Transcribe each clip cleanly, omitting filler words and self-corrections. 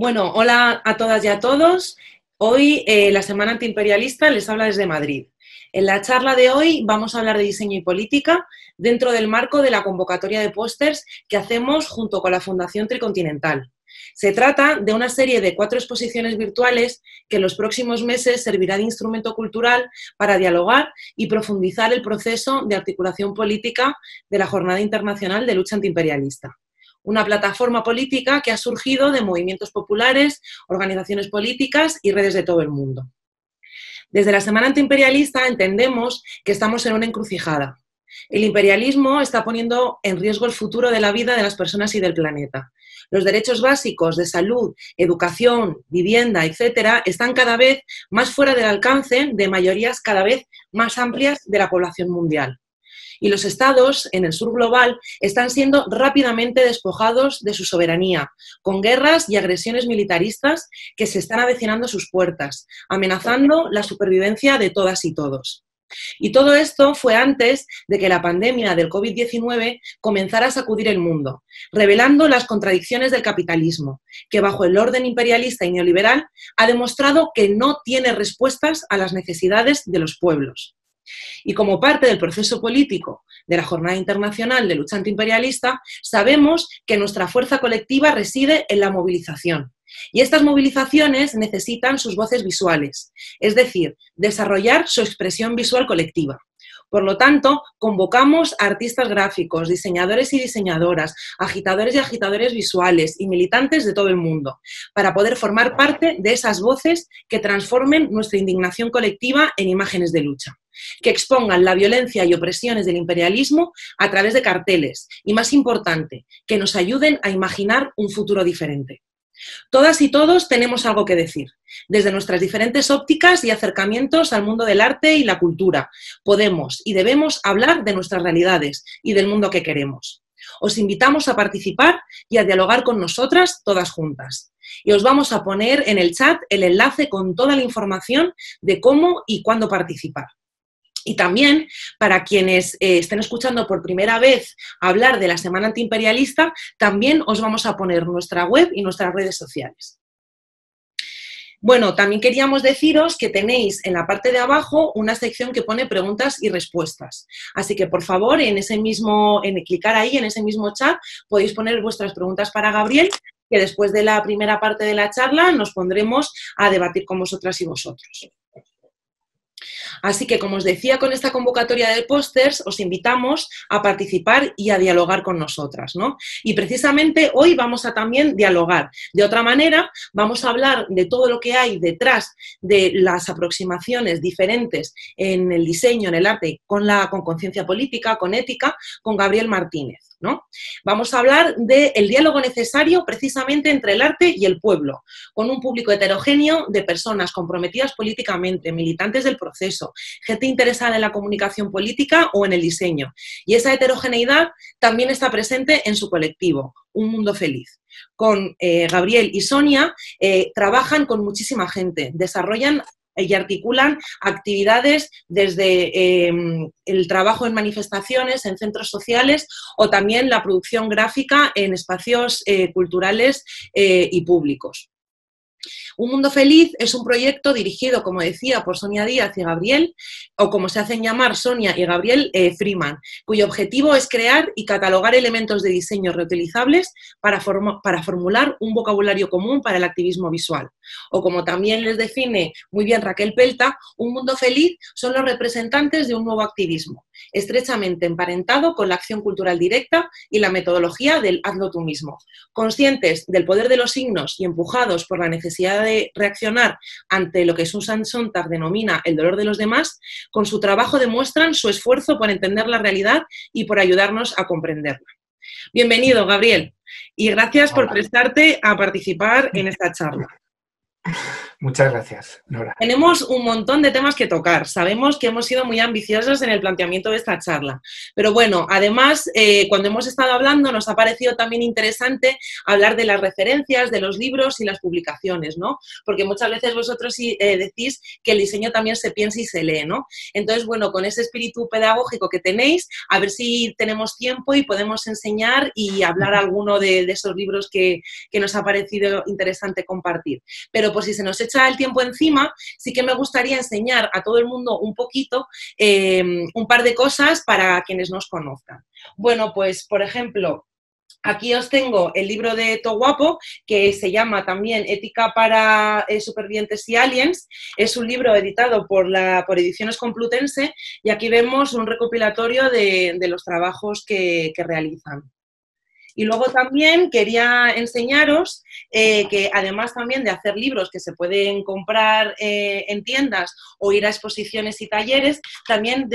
Bueno, hola a todas y a todos. Hoy la Semana Antiimperialista les habla desde Madrid. En la charla de hoy vamos a hablar de diseño y política dentro del marco de la convocatoria de pósters que hacemos junto con la Fundación Tricontinental. Se trata de una serie de 4 exposiciones virtuales que en los próximos meses servirá de instrumento cultural para dialogar y profundizar el proceso de articulación política de la Jornada Internacional de Lucha Antiimperialista. Una plataforma política que ha surgido de movimientos populares, organizaciones políticas y redes de todo el mundo. Desde la Semana Antiimperialista entendemos que estamos en una encrucijada. El imperialismo está poniendo en riesgo el futuro de la vida de las personas y del planeta. Los derechos básicos de salud, educación, vivienda, etcétera, están cada vez más fuera del alcance de mayorías cada vez más amplias de la población mundial. Y los estados en el sur global están siendo rápidamente despojados de su soberanía, con guerras y agresiones militaristas que se están avecinando a sus puertas, amenazando la supervivencia de todas y todos. Y todo esto fue antes de que la pandemia del COVID-19 comenzara a sacudir el mundo, revelando las contradicciones del capitalismo, que bajo el orden imperialista y neoliberal ha demostrado que no tiene respuestas a las necesidades de los pueblos. Y como parte del proceso político de la Jornada Internacional de Lucha Antiimperialista, sabemos que nuestra fuerza colectiva reside en la movilización. Y estas movilizaciones necesitan sus voces visuales, es decir, desarrollar su expresión visual colectiva. Por lo tanto, convocamos a artistas gráficos, diseñadores y diseñadoras, agitadores y agitadores visuales y militantes de todo el mundo, para poder formar parte de esas voces que transformen nuestra indignación colectiva en imágenes de lucha, que expongan la violencia y opresiones del imperialismo a través de carteles y, más importante, que nos ayuden a imaginar un futuro diferente. Todas y todos tenemos algo que decir, desde nuestras diferentes ópticas y acercamientos al mundo del arte y la cultura. Podemos y debemos hablar de nuestras realidades y del mundo que queremos. Os invitamos a participar y a dialogar con nosotras todas juntas. Y os vamos a poner en el chat el enlace con toda la información de cómo y cuándo participar. Y también, para quienes estén escuchando por primera vez hablar de la Semana Antiimperialista, también os vamos a poner nuestra web y nuestras redes sociales. Bueno, también queríamos deciros que tenéis en la parte de abajo una sección que pone preguntas y respuestas. Así que, por favor, clicar ahí, en ese mismo chat, podéis poner vuestras preguntas para Gabriel, que después de la primera parte de la charla nos pondremos a debatir con vosotras y vosotros. Así que, como os decía, con esta convocatoria de pósters os invitamos a participar y a dialogar con nosotras, ¿no? Y precisamente hoy vamos a también dialogar. De otra manera, vamos a hablar de todo lo que hay detrás de las aproximaciones diferentes en el diseño, en el arte, con conciencia política, con ética, con Gabriel Martínez, ¿no? Vamos a hablar del diálogo necesario precisamente entre el arte y el pueblo, con un público heterogéneo de personas comprometidas políticamente, militantes del proceso, gente interesada en la comunicación política o en el diseño. Y esa heterogeneidad también está presente en su colectivo, Un Mundo Feliz. Con Gabriel y Sonia trabajan con muchísima gente, desarrollan y articulan actividades desde el trabajo en manifestaciones, en centros sociales o también la producción gráfica en espacios culturales y públicos. Un Mundo Feliz es un proyecto dirigido, como decía, por Sonia Díaz y Gabriel, o como se hacen llamar Sonia y Gabriel Freeman, cuyo objetivo es crear y catalogar elementos de diseño reutilizables para formular un vocabulario común para el activismo visual. O como también les define muy bien Raquel Pelta, Un Mundo Feliz son los representantes de un nuevo activismo, estrechamente emparentado con la acción cultural directa y la metodología del hazlo tú mismo. Conscientes del poder de los signos y empujados por la necesidad de reaccionar ante lo que Susan Sontag denomina el dolor de los demás, con su trabajo demuestran su esfuerzo por entender la realidad y por ayudarnos a comprenderla. Bienvenido, Gabriel, y gracias por prestarte a participar en esta charla. Muchas gracias, Nora. Tenemos un montón de temas que tocar. Sabemos que hemos sido muy ambiciosos en el planteamiento de esta charla. Pero bueno, además, cuando hemos estado hablando, nos ha parecido también interesante hablar de las referencias, de los libros y las publicaciones, ¿no? Porque muchas veces vosotros decís que el diseño también se piensa y se lee, ¿no? Entonces, bueno, con ese espíritu pedagógico que tenéis, a ver si tenemos tiempo y podemos enseñar y hablar alguno de esos libros que nos ha parecido interesante compartir. Pero por si se nos echa el tiempo encima, sí que me gustaría enseñar a todo el mundo un poquito, un par de cosas para quienes nos conozcan. Bueno, pues, por ejemplo, aquí os tengo el libro de Tohuapo, que se llama también Ética para supervivientes y aliens. Es un libro editado por Ediciones Complutense y aquí vemos un recopilatorio de los trabajos que realizan. Y luego también quería enseñaros que además también de hacer libros que se pueden comprar en tiendas o ir a exposiciones y talleres, también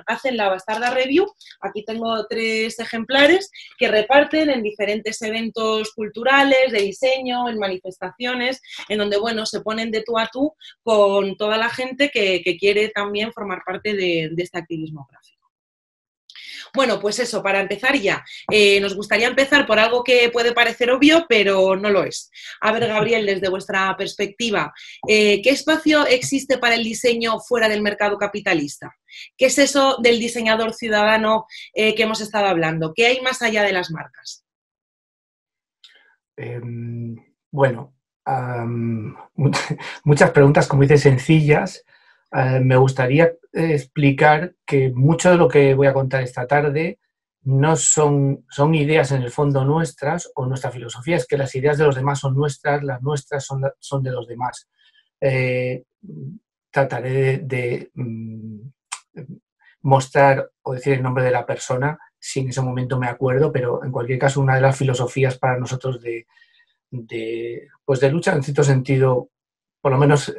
hacen la Bastarda Review. Aquí tengo 3 ejemplares que reparten en diferentes eventos culturales, de diseño, en manifestaciones, en donde, bueno, se ponen de tú a tú con toda la gente que quiere también formar parte de este activismo gráfico. Bueno, pues eso, para empezar ya, nos gustaría empezar por algo que puede parecer obvio, pero no lo es. A ver, Gabriel, desde vuestra perspectiva, ¿qué espacio existe para el diseño fuera del mercado capitalista? ¿Qué es eso del diseñador ciudadano que hemos estado hablando? ¿Qué hay más allá de las marcas? Bueno, muchas preguntas, como dices, sencillas. Me gustaría explicar que mucho de lo que voy a contar esta tarde no son ideas en el fondo nuestras o nuestra filosofía, es que las ideas de los demás son nuestras, las nuestras son de los demás. Trataré de mostrar o decir el nombre de la persona si en ese momento me acuerdo, pero en cualquier caso una de las filosofías para nosotros de lucha en cierto sentido, por lo menos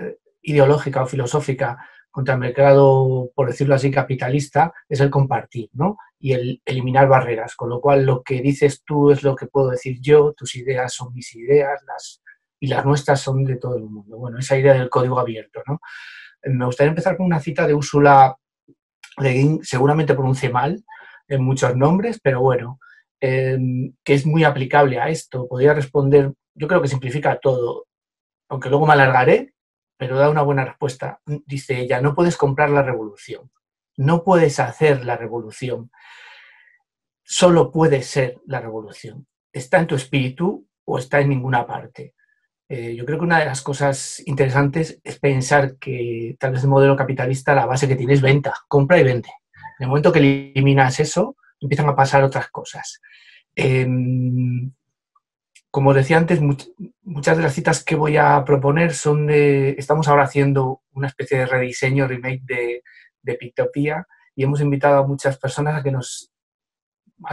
ideológica o filosófica, contra el mercado, por decirlo así, capitalista, es el compartir, ¿no? Y el eliminar barreras, con lo cual lo que dices tú es lo que puedo decir yo, tus ideas son mis ideas, y las nuestras son de todo el mundo. Bueno, esa idea del código abierto, ¿no? Me gustaría empezar con una cita de Ursula Le Guin, seguramente pronuncie mal en muchos nombres, pero bueno, que es muy aplicable a esto. Podría responder, yo creo que simplifica todo, aunque luego me alargaré, pero da una buena respuesta. Dice ella, no puedes comprar la revolución, no puedes hacer la revolución, solo puede ser la revolución. Está en tu espíritu o está en ninguna parte. Yo creo que una de las cosas interesantes es pensar que tal vez el modelo capitalista, la base que tiene es venta, compra y vende. En el momento que eliminas eso, empiezan a pasar otras cosas. Como decía antes, muchas de las citas que voy a proponer son estamos ahora haciendo una especie de rediseño, remake de Pictopía, y hemos invitado a muchas personas a que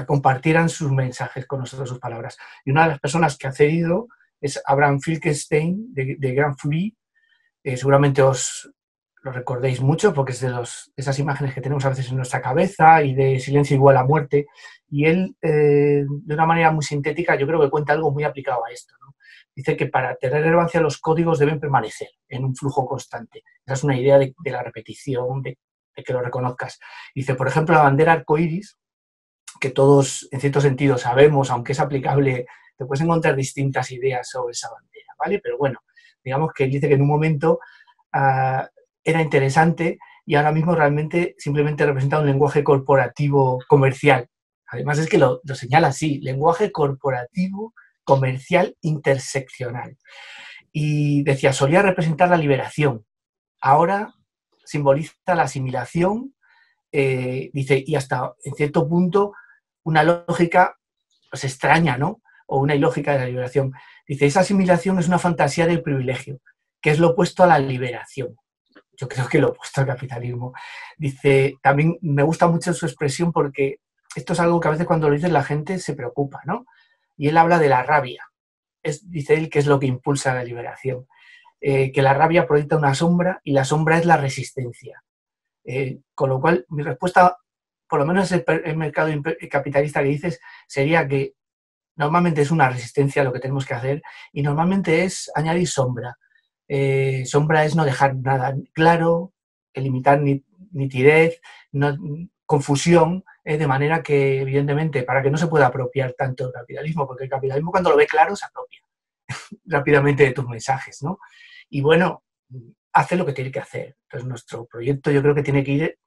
compartieran sus mensajes con nosotros, sus palabras. Y una de las personas que ha cedido es Abraham Finkelstein, de Grand Flea. Seguramente os lo recordéis mucho porque es de esas imágenes que tenemos a veces en nuestra cabeza y de Silencio igual a muerte. Y él, de una manera muy sintética, yo creo que cuenta algo muy aplicado a esto, ¿no? Dice que para tener relevancia los códigos deben permanecer en un flujo constante. Esa es una idea de la repetición, de que lo reconozcas. Dice, por ejemplo, la bandera arcoíris, que todos, en cierto sentido, sabemos, aunque es aplicable, te puedes encontrar distintas ideas sobre esa bandera, ¿vale? Pero bueno, digamos que él dice que en un momento era interesante y ahora mismo realmente simplemente representa un lenguaje corporativo comercial. Además es que lo señala así, lenguaje corporativo comercial interseccional. Y decía, solía representar la liberación, ahora simboliza la asimilación, dice, y hasta en cierto punto una lógica pues, extraña, ¿no? O una ilógica de la liberación. Dice, esa asimilación es una fantasía del privilegio, que es lo opuesto a la liberación. Yo creo que lo opuesto al capitalismo. Dice, también me gusta mucho su expresión porque esto es algo que a veces cuando lo dice la gente se preocupa, ¿no? Y él habla de la rabia. Dice él que es lo que impulsa la liberación. Que la rabia proyecta una sombra y la sombra es la resistencia. Con lo cual, mi respuesta, por lo menos el mercado capitalista que dices, sería que normalmente es una resistencia lo que tenemos que hacer y normalmente es añadir sombra. sombra es no dejar nada claro, limitar nitidez, confusión, de manera que, evidentemente, para que no se pueda apropiar tanto el capitalismo, porque el capitalismo cuando lo ve claro se apropia rápidamente de tus mensajes, ¿no? Y bueno, hace lo que tiene que hacer. Entonces, nuestro proyecto yo creo que tiene que ir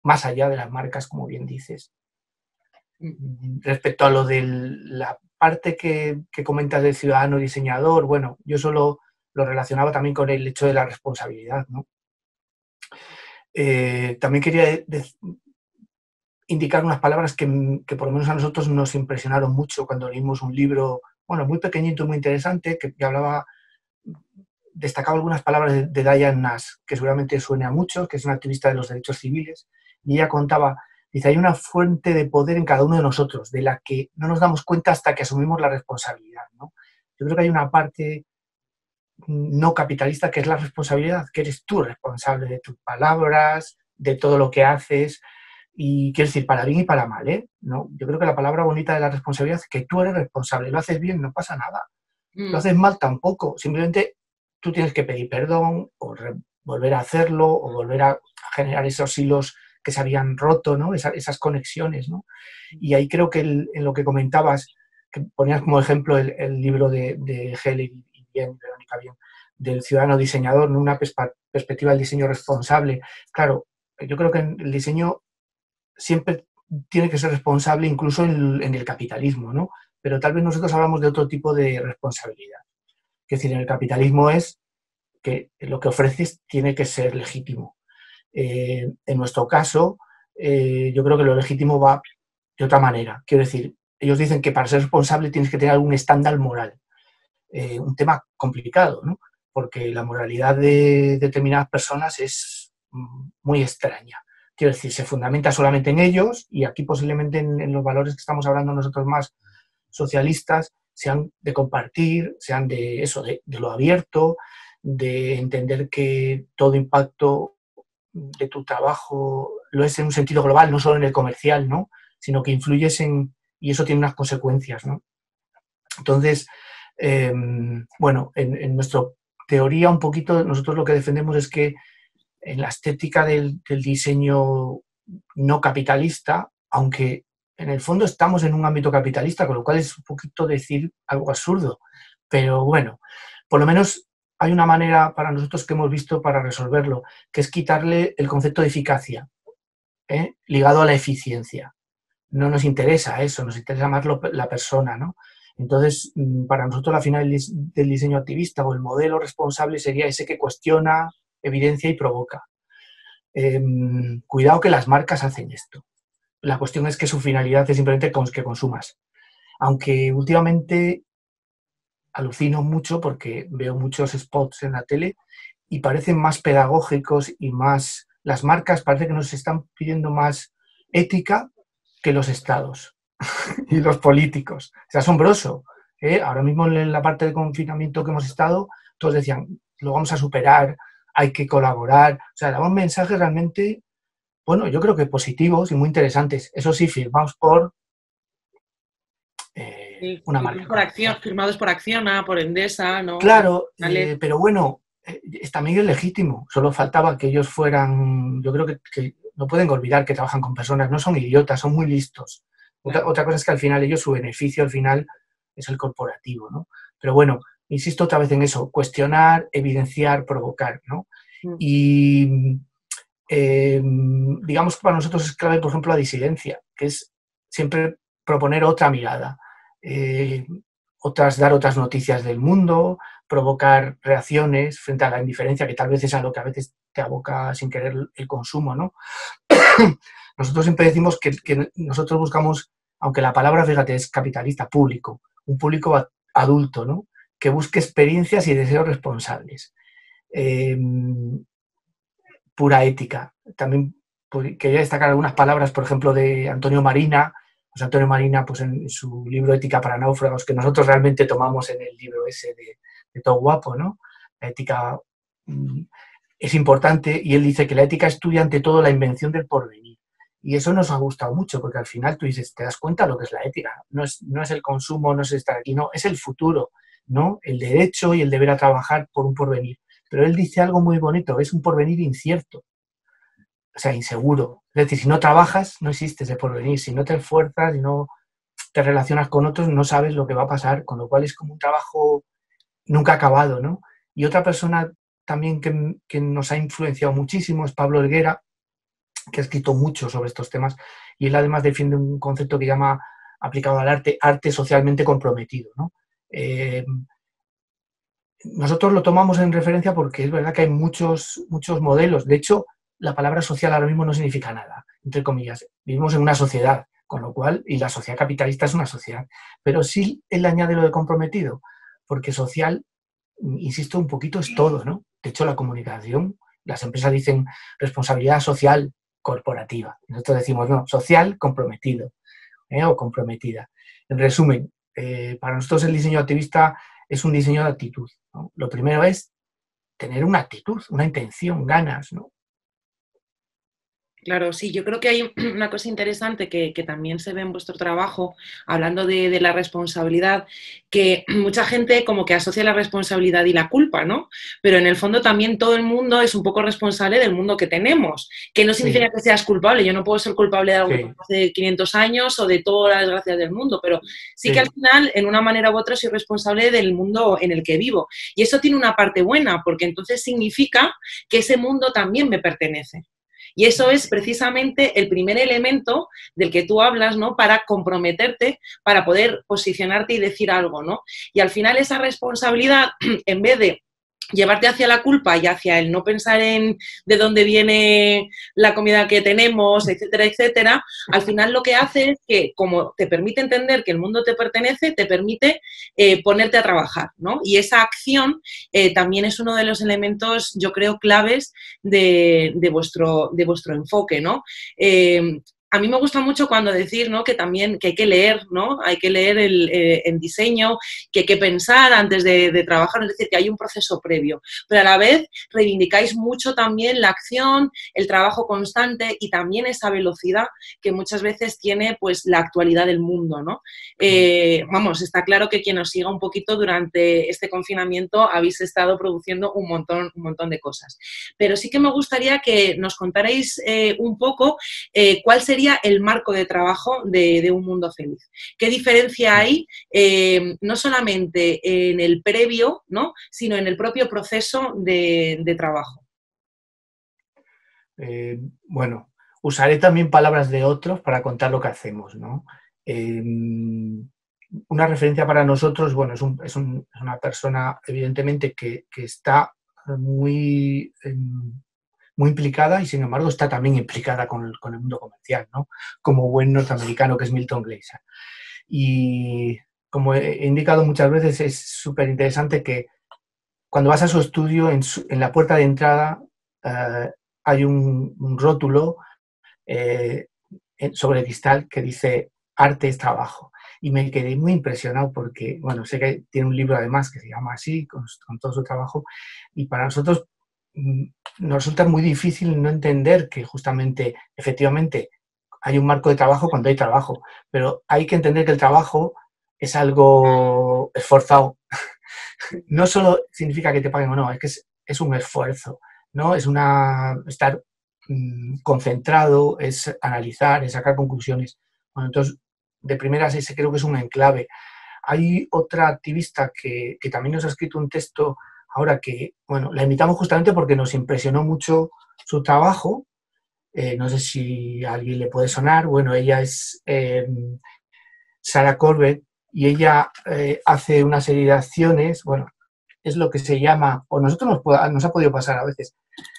más allá de las marcas, como bien dices. Respecto a lo de la parte que comentas del ciudadano diseñador, bueno, yo solo lo relacionaba también con el hecho de la responsabilidad, ¿no? También quería indicar unas palabras que por lo menos a nosotros nos impresionaron mucho cuando leímos un libro, bueno, muy pequeñito, muy interesante, que hablaba, destacaba algunas palabras de Diane Nash, que seguramente suene a muchos, que es una activista de los derechos civiles, y ella contaba, dice, hay una fuente de poder en cada uno de nosotros, de la que no nos damos cuenta hasta que asumimos la responsabilidad, ¿no? Yo creo que hay una parte no capitalista que es la responsabilidad, que eres tú responsable de tus palabras, de todo lo que haces, y quiero decir, para bien y para mal, ¿eh? ¿No? Yo creo que la palabra bonita de la responsabilidad es que tú eres responsable, lo haces bien, no pasa nada, lo haces mal tampoco, simplemente tú tienes que pedir perdón o volver a hacerlo o volver a generar esos hilos que se habían roto, ¿no? Esas conexiones, ¿no? Y ahí creo que en lo que comentabas, que ponías como ejemplo el libro de Heller y Verónica Bien, del ciudadano diseñador, ¿no? Una perspectiva del diseño responsable. Claro, yo creo que el diseño siempre tiene que ser responsable incluso en el capitalismo, ¿no? Pero tal vez nosotros hablamos de otro tipo de responsabilidad. Es decir, en el capitalismo es que lo que ofreces tiene que ser legítimo. En nuestro caso, yo creo que lo legítimo va de otra manera. Quiero decir, ellos dicen que para ser responsable tienes que tener algún estándar moral. Un tema complicado, ¿no? Porque la moralidad de determinadas personas es muy extraña. Quiero decir, se fundamenta solamente en ellos y aquí posiblemente en los valores que estamos hablando nosotros más socialistas sean de compartir, sean de eso, de lo abierto, de entender que todo impacto de tu trabajo lo es en un sentido global, no solo en el comercial, ¿no? Sino que influyes y eso tiene unas consecuencias, ¿no? Entonces, bueno, en nuestra teoría un poquito nosotros lo que defendemos es que en la estética del diseño no capitalista, aunque en el fondo estamos en un ámbito capitalista, con lo cual es un poquito decir algo absurdo, pero bueno, por lo menos hay una manera para nosotros que hemos visto para resolverlo, que es quitarle el concepto de eficacia, ligado a la eficiencia. No nos interesa eso, nos interesa más la persona, ¿no? Entonces, para nosotros la final del diseño activista o el modelo responsable sería ese que cuestiona, evidencia y provoca. Cuidado que las marcas hacen esto. La cuestión es que su finalidad es simplemente que consumas. Aunque últimamente alucino mucho porque veo muchos spots en la tele y parecen más pedagógicos y más... Las marcas parece que nos están pidiendo más ética que los estados y los políticos. Es asombroso. Ahora mismo en la parte de confinamiento que hemos estado, todos decían, lo vamos a superar, hay que colaborar. O sea, daban mensajes realmente, bueno, yo creo que positivos y muy interesantes. Eso sí, firmados por una marca. Firmados por Acciona, por Endesa, ¿no? Claro, pero bueno, también es legítimo. Solo faltaba que ellos fueran, yo creo que no pueden olvidar que trabajan con personas, no son idiotas, son muy listos. Otra cosa es que al final ellos, su beneficio al final es el corporativo, ¿no? Pero bueno, insisto otra vez en eso, cuestionar, evidenciar, provocar, ¿no? Y digamos que para nosotros es clave, por ejemplo, la disidencia, que es siempre proponer otra mirada, dar otras noticias del mundo, provocar reacciones frente a la indiferencia, que tal vez es a lo que a veces te aboca sin querer el consumo, ¿no? Nosotros siempre decimos que nosotros buscamos, aunque la palabra, fíjate, es capitalista, público, un público adulto, ¿no? Que busque experiencias y deseos responsables. Pura ética. También quería destacar algunas palabras, por ejemplo, de Antonio Marina. Pues Antonio Marina, pues en su libro Ética para náufragos, que nosotros realmente tomamos en el libro ese de Todo Guapo, ¿no? La ética es importante y él dice que la ética estudia ante todo la invención del porvenir. Y eso nos ha gustado mucho, porque al final tú dices, te das cuenta de lo que es la ética. No es el consumo, no es estar aquí, no, es el futuro, ¿no? El derecho y el deber a trabajar por un porvenir. pero él dice algo muy bonito, es un porvenir incierto, o sea, inseguro. Es decir, si no trabajas, no existe ese porvenir, si no te esfuerzas, si no te relacionas con otros, no sabes lo que va a pasar, con lo cual es como un trabajo nunca acabado, ¿no? Y otra persona también que nos ha influenciado muchísimo es Pablo Helguera, que ha escrito mucho sobre estos temas, y él además defiende un concepto que llama, aplicado al arte, arte socialmente comprometido, ¿no? Nosotros lo tomamos en referencia porque es verdad que hay muchos modelos. De hecho, la palabra social ahora mismo no significa nada, entre comillas. Vivimos en una sociedad, con lo cual, y la sociedad capitalista es una sociedad. Pero sí él añade lo de comprometido, porque social, insisto, un poquito es todo, ¿no? De hecho, la comunicación, las empresas dicen responsabilidad social corporativa. Nosotros decimos, no, social comprometido, o comprometida. En resumen, para nosotros el diseño activista es un diseño de actitud, ¿no? Lo primero es tener una actitud, una intención, ganas, ¿no? Claro, sí, yo creo que hay una cosa interesante que también se ve en vuestro trabajo, hablando de la responsabilidad, que mucha gente como que asocia la responsabilidad y la culpa, ¿no? Pero en el fondo también todo el mundo es un poco responsable del mundo que tenemos, que no significa Sí, que seas culpable, yo no puedo ser culpable de algo que sí, pasó hace 500 años o de todas las desgracias del mundo, pero sí que al sí, final, en una manera u otra, soy responsable del mundo en el que vivo. Y eso tiene una parte buena, porque entonces significa que ese mundo también me pertenece. Y eso es precisamente el primer elemento del que tú hablas, ¿no? Para comprometerte, para poder posicionarte y decir algo, ¿no? Y al final esa responsabilidad, en vez de llevarte hacia la culpa y hacia el no pensar en de dónde viene la comida que tenemos, etcétera, etcétera, al final lo que hace es que, como te permite entender que el mundo te pertenece, te permite ponerte a trabajar, ¿no? Y esa acción también es uno de los elementos, yo creo, claves de vuestro enfoque, ¿no? A mí me gusta mucho cuando decís, ¿no? Que también que hay que leer, ¿no? Hay que leer el diseño, que hay que pensar antes de trabajar, es decir, que hay un proceso previo. Pero a la vez reivindicáis mucho también la acción, el trabajo constante y también esa velocidad que muchas veces tiene pues la actualidad del mundo, ¿no? Vamos, está claro que quien os siga un poquito durante este confinamiento habéis estado produciendo un montón de cosas. Pero sí que me gustaría que nos contarais un poco cuál sería el marco de trabajo de un mundo feliz. ¿Qué diferencia hay no solamente en el previo, ¿no? Sino en el propio proceso de trabajo? Bueno, usaré también palabras de otros para contar lo que hacemos, ¿no? Una referencia para nosotros, bueno, es una persona evidentemente que está muy, muy implicada y sin embargo está también implicada con el mundo comercial, ¿no? Como buen norteamericano que es Milton Glaser. Y como he indicado muchas veces, es súper interesante que cuando vas a su estudio, en la puerta de entrada hay un rótulo eh, sobre cristal que dice arte es trabajo. Y me quedé muy impresionado porque, bueno, sé que tiene un libro además que se llama así, con todo su trabajo, y para nosotros nos resulta muy difícil no entender que justamente, efectivamente, hay un marco de trabajo cuando hay trabajo, pero hay que entender que el trabajo es algo esforzado. No solo significa que te paguen o no, es que es un esfuerzo, ¿no? Es estar concentrado, es analizar, es sacar conclusiones. Bueno, entonces, de primeras ese creo que es un enclave. Hay otra activista que también nos ha escrito un texto ahora que, bueno, la invitamos justamente porque nos impresionó mucho su trabajo. No sé si a alguien le puede sonar. Bueno, ella es Sarah Corbett y ella hace una serie de acciones, bueno, es lo que se llama, o nosotros nos ha podido pasar a veces,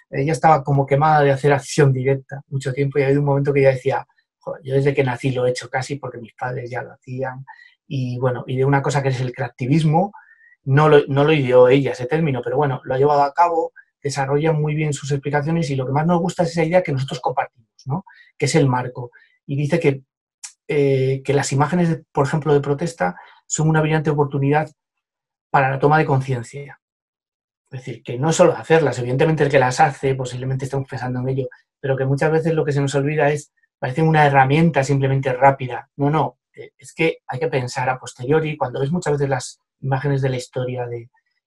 ella estaba como quemada de hacer acción directa mucho tiempo y ha habido un momento que ella decía, joder, yo desde que nací lo he hecho casi porque mis padres ya lo hacían y bueno, y de una cosa que es el creativismo, no lo ideó ella ese término, pero bueno, lo ha llevado a cabo, desarrolla muy bien sus explicaciones y lo que más nos gusta es esa idea que nosotros compartimos, ¿no? Que es el marco. Y dice que las imágenes, por ejemplo, de protesta son una brillante oportunidad para la toma de conciencia. Es decir, que no solo hacerlas, evidentemente el que las hace, posiblemente estemos pensando en ello, pero que muchas veces lo que se nos olvida parece una herramienta simplemente rápida. No, es que hay que pensar a posteriori, cuando ves muchas veces las imágenes de la historia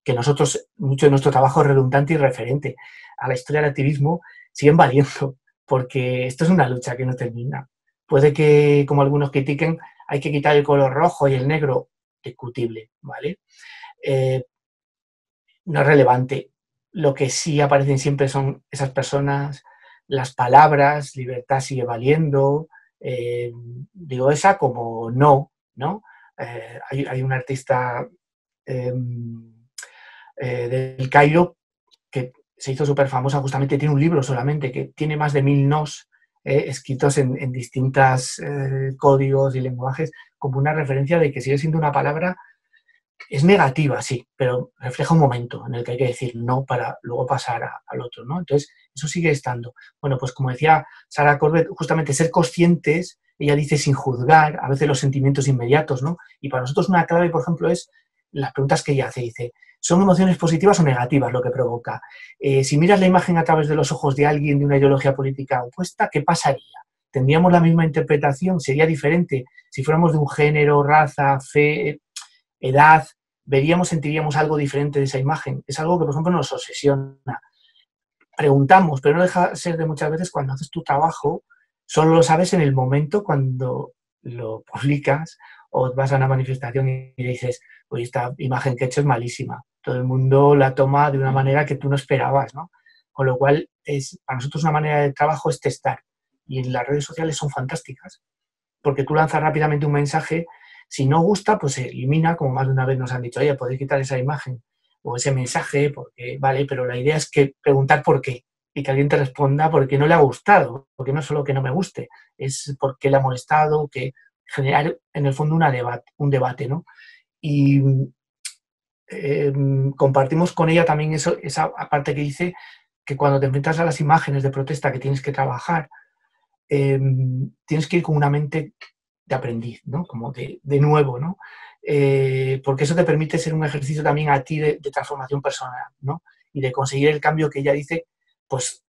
que nosotros, mucho de nuestro trabajo es redundante y referente a la historia del activismo, siguen valiendo, porque esto es una lucha que no termina. Puede que, como algunos critiquen, hay que quitar el color rojo y el negro, discutible, ¿vale? No es relevante. Lo que sí aparecen siempre son esas personas, las palabras, libertad sigue valiendo, digo esa como no, ¿no? Hay un artista eh, del Cairo que se hizo súper famosa, justamente tiene un libro solamente que tiene más de 1000 nos escritos en distintos códigos y lenguajes, como una referencia de que sigue siendo una palabra, es negativa, sí, pero refleja un momento en el que hay que decir no para luego pasar al otro, ¿no? Entonces, eso sigue estando. Bueno, pues como decía Sarah Corbett, justamente ser conscientes, ella dice sin juzgar, a veces los sentimientos inmediatos, ¿no? Y para nosotros una clave, por ejemplo, es las preguntas que ella hace, dice, ¿son emociones positivas o negativas lo que provoca? Si miras la imagen a través de los ojos de alguien de una ideología política opuesta, ¿qué pasaría? ¿Tendríamos la misma interpretación? ¿Sería diferente si fuéramos de un género, raza, fe, edad? ¿Veríamos, sentiríamos algo diferente de esa imagen? Es algo que, por ejemplo, nos obsesiona. Preguntamos, pero no deja de ser de muchas veces cuando haces tu trabajo, solo lo sabes en el momento cuando lo publicas o vas a una manifestación y dices, oye, esta imagen que he hecho es malísima. Todo el mundo la toma de una manera que tú no esperabas, ¿no? Con lo cual, para nosotros una manera de trabajo es testar. Y en las redes sociales son fantásticas, porque tú lanzas rápidamente un mensaje, si no gusta, pues se elimina, como más de una vez nos han dicho, oye, podéis quitar esa imagen o ese mensaje, porque vale, pero la idea es que preguntar por qué y que alguien te responda por qué no le ha gustado, porque no es solo que no me guste, es por qué le ha molestado, que generar en el fondo un debate, ¿no? Y compartimos con ella también esa parte que dice que cuando te enfrentas a las imágenes de protesta que tienes que trabajar, tienes que ir con una mente de aprendiz, ¿no? Como de nuevo, ¿no? Porque eso te permite ser un ejercicio también a ti de transformación personal, ¿no? Y de conseguir el cambio que ella dice, pues,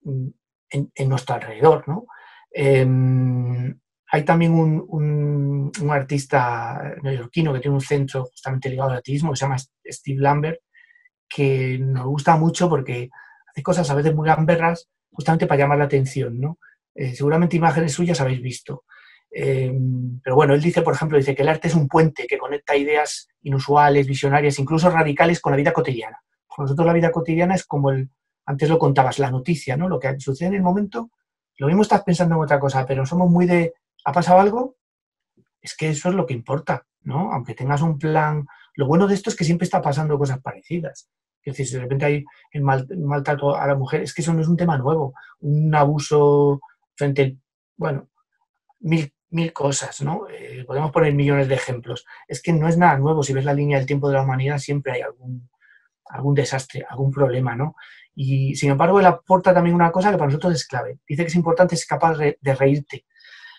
en nuestro alrededor, ¿no? Hay también un artista neoyorquino que tiene un centro justamente ligado al activismo que se llama Steve Lambert, que nos gusta mucho porque hace cosas a veces muy gamberras justamente para llamar la atención, ¿no? Seguramente imágenes suyas habéis visto. Pero bueno, él dice, por ejemplo, dice que el arte es un puente que conecta ideas inusuales, visionarias, incluso radicales con la vida cotidiana. Para nosotros la vida cotidiana es como antes lo contabas, la noticia, ¿no? Lo que sucede en el momento, lo mismo estás pensando en otra cosa, pero somos muy ¿ha pasado algo? Es que eso es lo que importa, ¿no? Aunque tengas un plan, lo bueno de esto es que siempre está pasando cosas parecidas. Es decir, si de repente hay el maltrato a la mujer, es que eso no es un tema nuevo. Un abuso frente, bueno, mil cosas, ¿no? Podemos poner millones de ejemplos. Es que no es nada nuevo. Si ves la línea del tiempo de la humanidad, siempre hay algún desastre, algún problema, ¿no? Y sin embargo, él aporta también una cosa que para nosotros es clave. Dice que es importante ser capaz de reírte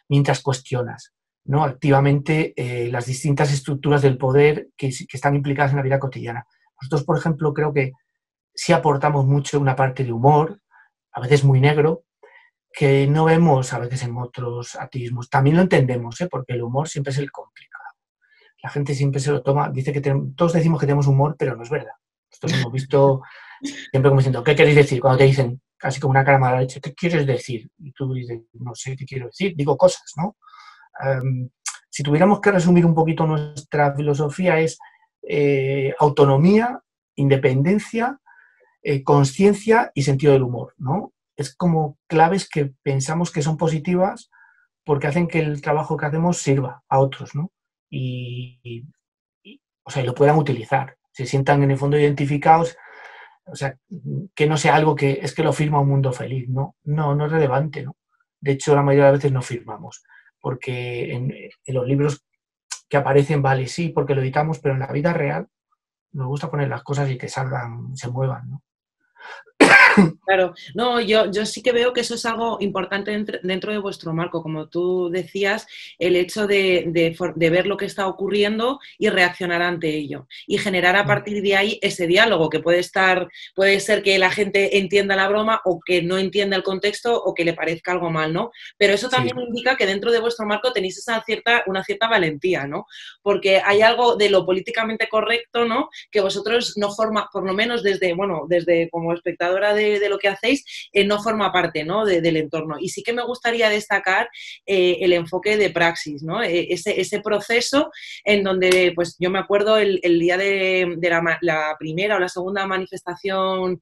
mientras cuestionas, ¿no? Activamente las distintas estructuras del poder que están implicadas en la vida cotidiana. Nosotros, por ejemplo, creo que sí aportamos mucho una parte de humor, a veces muy negro, que no vemos a veces en otros activismos. También lo entendemos, porque el humor siempre es el complicado. La gente siempre se lo toma, dice que todos decimos que tenemos humor, pero no es verdad. Nosotros hemos visto siempre como diciendo, ¿qué queréis decir? Cuando te dicen, casi como una cara mala leche, ¿qué quieres decir? Y tú dices, no sé qué quiero decir, digo cosas, ¿no? Si tuviéramos que resumir un poquito nuestra filosofía es autonomía, independencia, conciencia y sentido del humor, ¿no? Es como claves que pensamos que son positivas porque hacen que el trabajo que hacemos sirva a otros, ¿no? O sea, y lo puedan utilizar, se sientan en el fondo identificados, o sea, que no sea algo que es que lo firma un mundo feliz, ¿no? No es relevante, ¿no? De hecho, la mayoría de las veces no firmamos, porque en los libros que aparecen, vale, sí, porque lo editamos, pero en la vida real nos gusta poner las cosas y que salgan, se muevan, ¿no? Claro, no, yo sí que veo que eso es algo importante dentro de vuestro marco, como tú decías, el hecho de ver lo que está ocurriendo y reaccionar ante ello y generar a partir de ahí ese diálogo que puede ser que la gente entienda la broma o que no entienda el contexto o que le parezca algo mal, ¿no? Pero eso Sí, también indica que dentro de vuestro marco tenéis una cierta valentía, ¿no? Porque hay algo de lo políticamente correcto, ¿no? Que vosotros no forma, por lo menos desde como espectadora de lo que hacéis, no forma parte, ¿no? del entorno. Y sí que me gustaría destacar el enfoque de praxis, ¿no? Ese proceso en donde, pues yo me acuerdo el día de la primera o la segunda manifestación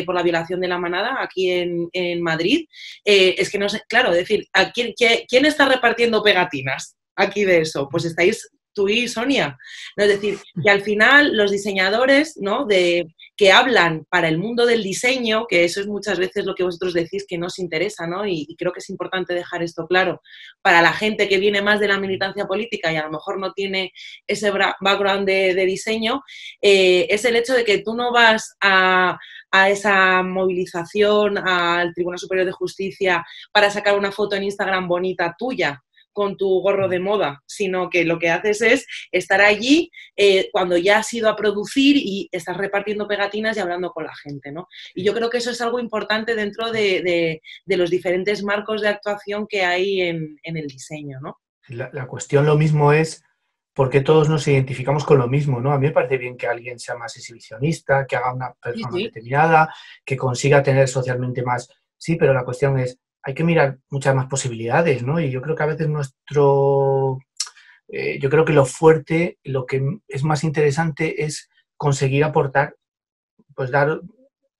por la violación de la manada aquí en Madrid, es que no sé, claro, decir, ¿quién está repartiendo pegatinas aquí de eso? Pues estáis tú y Sonia. ¿No? Es decir, que al final los diseñadores, ¿no? Que hablan para el mundo del diseño, que eso es muchas veces lo que vosotros decís que no os interesa, ¿no? Y creo que es importante dejar esto claro. Para la gente que viene más de la militancia política y a lo mejor no tiene ese background de diseño, es el hecho de que tú no vas a esa movilización al Tribunal Superior de Justicia para sacar una foto en Instagram bonita tuya, con tu gorro de moda, sino que lo que haces es estar allí cuando ya has ido a producir y estás repartiendo pegatinas y hablando con la gente, ¿no? Y yo creo que eso es algo importante dentro de los diferentes marcos de actuación que hay en el diseño, ¿no? la cuestión lo mismo es por qué todos nos identificamos con lo mismo, ¿no? A mí me parece bien que alguien sea más exhibicionista, que haga una Sí, persona sí. determinada, que consiga tener socialmente más... Sí, pero la cuestión es, hay que mirar muchas más posibilidades, ¿no? Y yo creo que a veces yo creo que lo fuerte, lo que es más interesante es conseguir aportar, pues dar,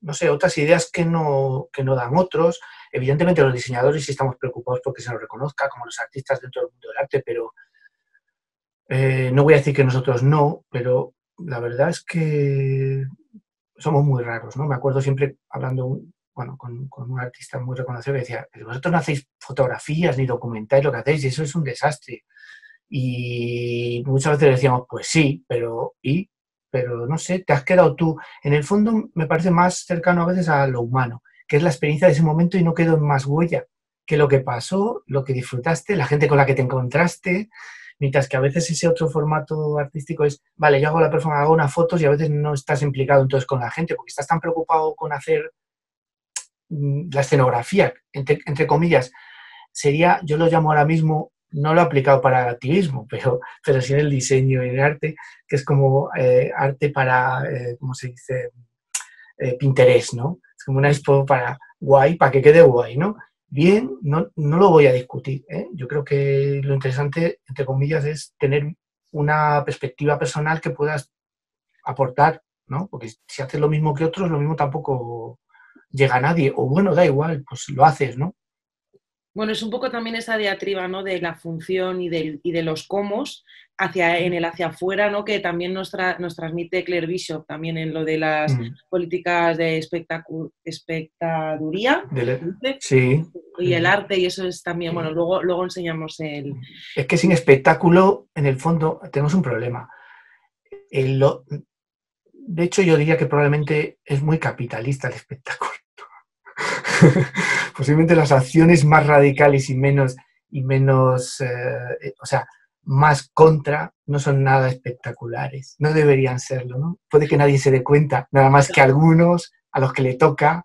no sé, otras ideas que no dan otros. Evidentemente los diseñadores sí estamos preocupados porque se nos reconozca, como los artistas dentro del mundo del arte, pero no voy a decir que nosotros no, pero la verdad es que somos muy raros, ¿no? Me acuerdo siempre hablando, bueno, con un artista muy reconocido que decía, pero vosotros no hacéis fotografías ni documentáis lo que hacéis y eso es un desastre. Y muchas veces decíamos, pues sí, pero no sé, te has quedado tú. En el fondo me parece más cercano a veces a lo humano, que es la experiencia de ese momento y no quedó en más huella que lo que pasó, lo que disfrutaste, la gente con la que te encontraste, mientras que a veces ese otro formato artístico es, vale, yo hago la persona, hago unas fotos y a veces no estás implicado entonces con la gente porque estás tan preocupado con hacer la escenografía, entre comillas, sería, yo lo llamo ahora mismo, no lo he aplicado para el activismo, pero sí en el diseño y en el arte, que es como arte para, ¿cómo se dice? Pinterest, ¿no? Es como una expo para guay, para que quede guay, ¿no? Bien, no lo voy a discutir, ¿eh? Yo creo que lo interesante, entre comillas, es tener una perspectiva personal que puedas aportar, ¿no? Porque si haces lo mismo que otros, lo mismo tampoco llega a nadie. O bueno, da igual, pues lo haces, ¿no? Bueno, es un poco también esa diatriba, ¿no? De la función y de los comos hacia afuera, ¿no? Que también nos transmite Claire Bishop también en lo de las Mm. políticas de espectaduría, ¿sí? Sí, Y el sí. arte, y eso es también, bueno, luego enseñamos Es que sin espectáculo, en el fondo, tenemos un problema. De hecho, yo diría que probablemente es muy capitalista el espectáculo. Posiblemente las acciones más radicales o sea, más contra, no son nada espectaculares. No deberían serlo, ¿no? Puede que nadie se dé cuenta, nada más que algunos a los que le toca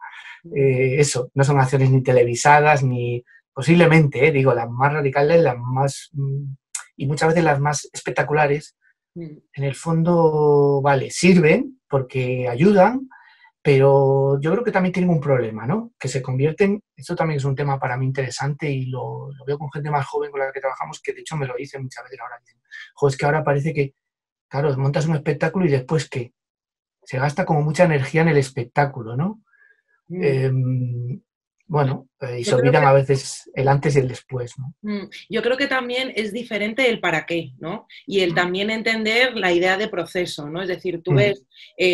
eso. No son acciones ni televisadas, ni posiblemente, digo, las más radicales, las más... y muchas veces las más espectaculares, en el fondo, vale, sirven porque ayudan, pero yo creo que también tienen un problema, ¿no? Que se convierten, esto también es un tema para mí interesante y lo veo con gente más joven con la que trabajamos, que de hecho me lo dicen muchas veces ahora. Dicen, es que ahora parece que, claro, montas un espectáculo y después ¿qué? Se gasta como mucha energía en el espectáculo, ¿no? Mm. Eh, bueno, y Yo se creo olvidan que a veces el antes y el después, ¿no? Yo creo que también es diferente el para qué, ¿no? Y el también entender la idea de proceso, ¿no? Es decir, tú Mm, ves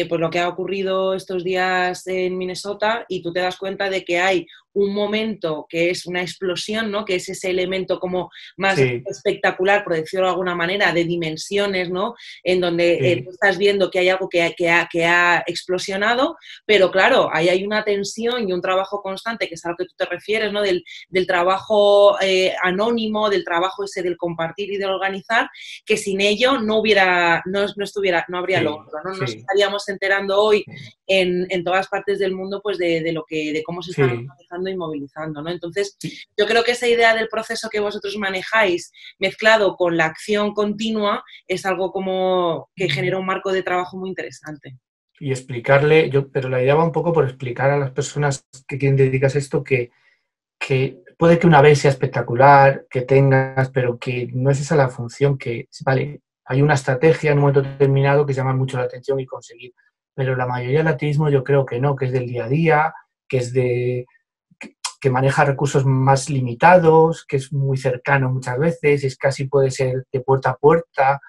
pues lo que ha ocurrido estos días en Minnesota y tú te das cuenta de que hay un momento que es una explosión, ¿no? Que es ese elemento como más sí, espectacular, por decirlo de alguna manera, de dimensiones, ¿no? En donde sí, tú estás viendo que hay algo que ha explosionado, pero claro, ahí hay una tensión y un trabajo constante, que es a lo que tú te refieres, ¿no? Del trabajo anónimo, del trabajo ese del compartir y del organizar, que sin ello no habría lo sí, otro, ¿no? Nos sí, estaríamos enterando hoy sí, en todas partes del mundo pues de cómo se están sí. organizando y movilizando, ¿no? Entonces, Y, yo creo que esa idea del proceso que vosotros manejáis mezclado con la acción continua es algo como que genera un marco de trabajo muy interesante. y explicarle, pero la idea va un poco por explicar a las personas que quieren dedicarse a esto que puede que una vez sea espectacular, que tengas, pero que no es esa la función que, vale, hay una estrategia en un momento determinado que llama mucho la atención y conseguir, pero la mayoría del activismo yo creo que no, que es del día a día, que es que maneja recursos más limitados, que es muy cercano muchas veces, es casi puede ser de puerta a puerta,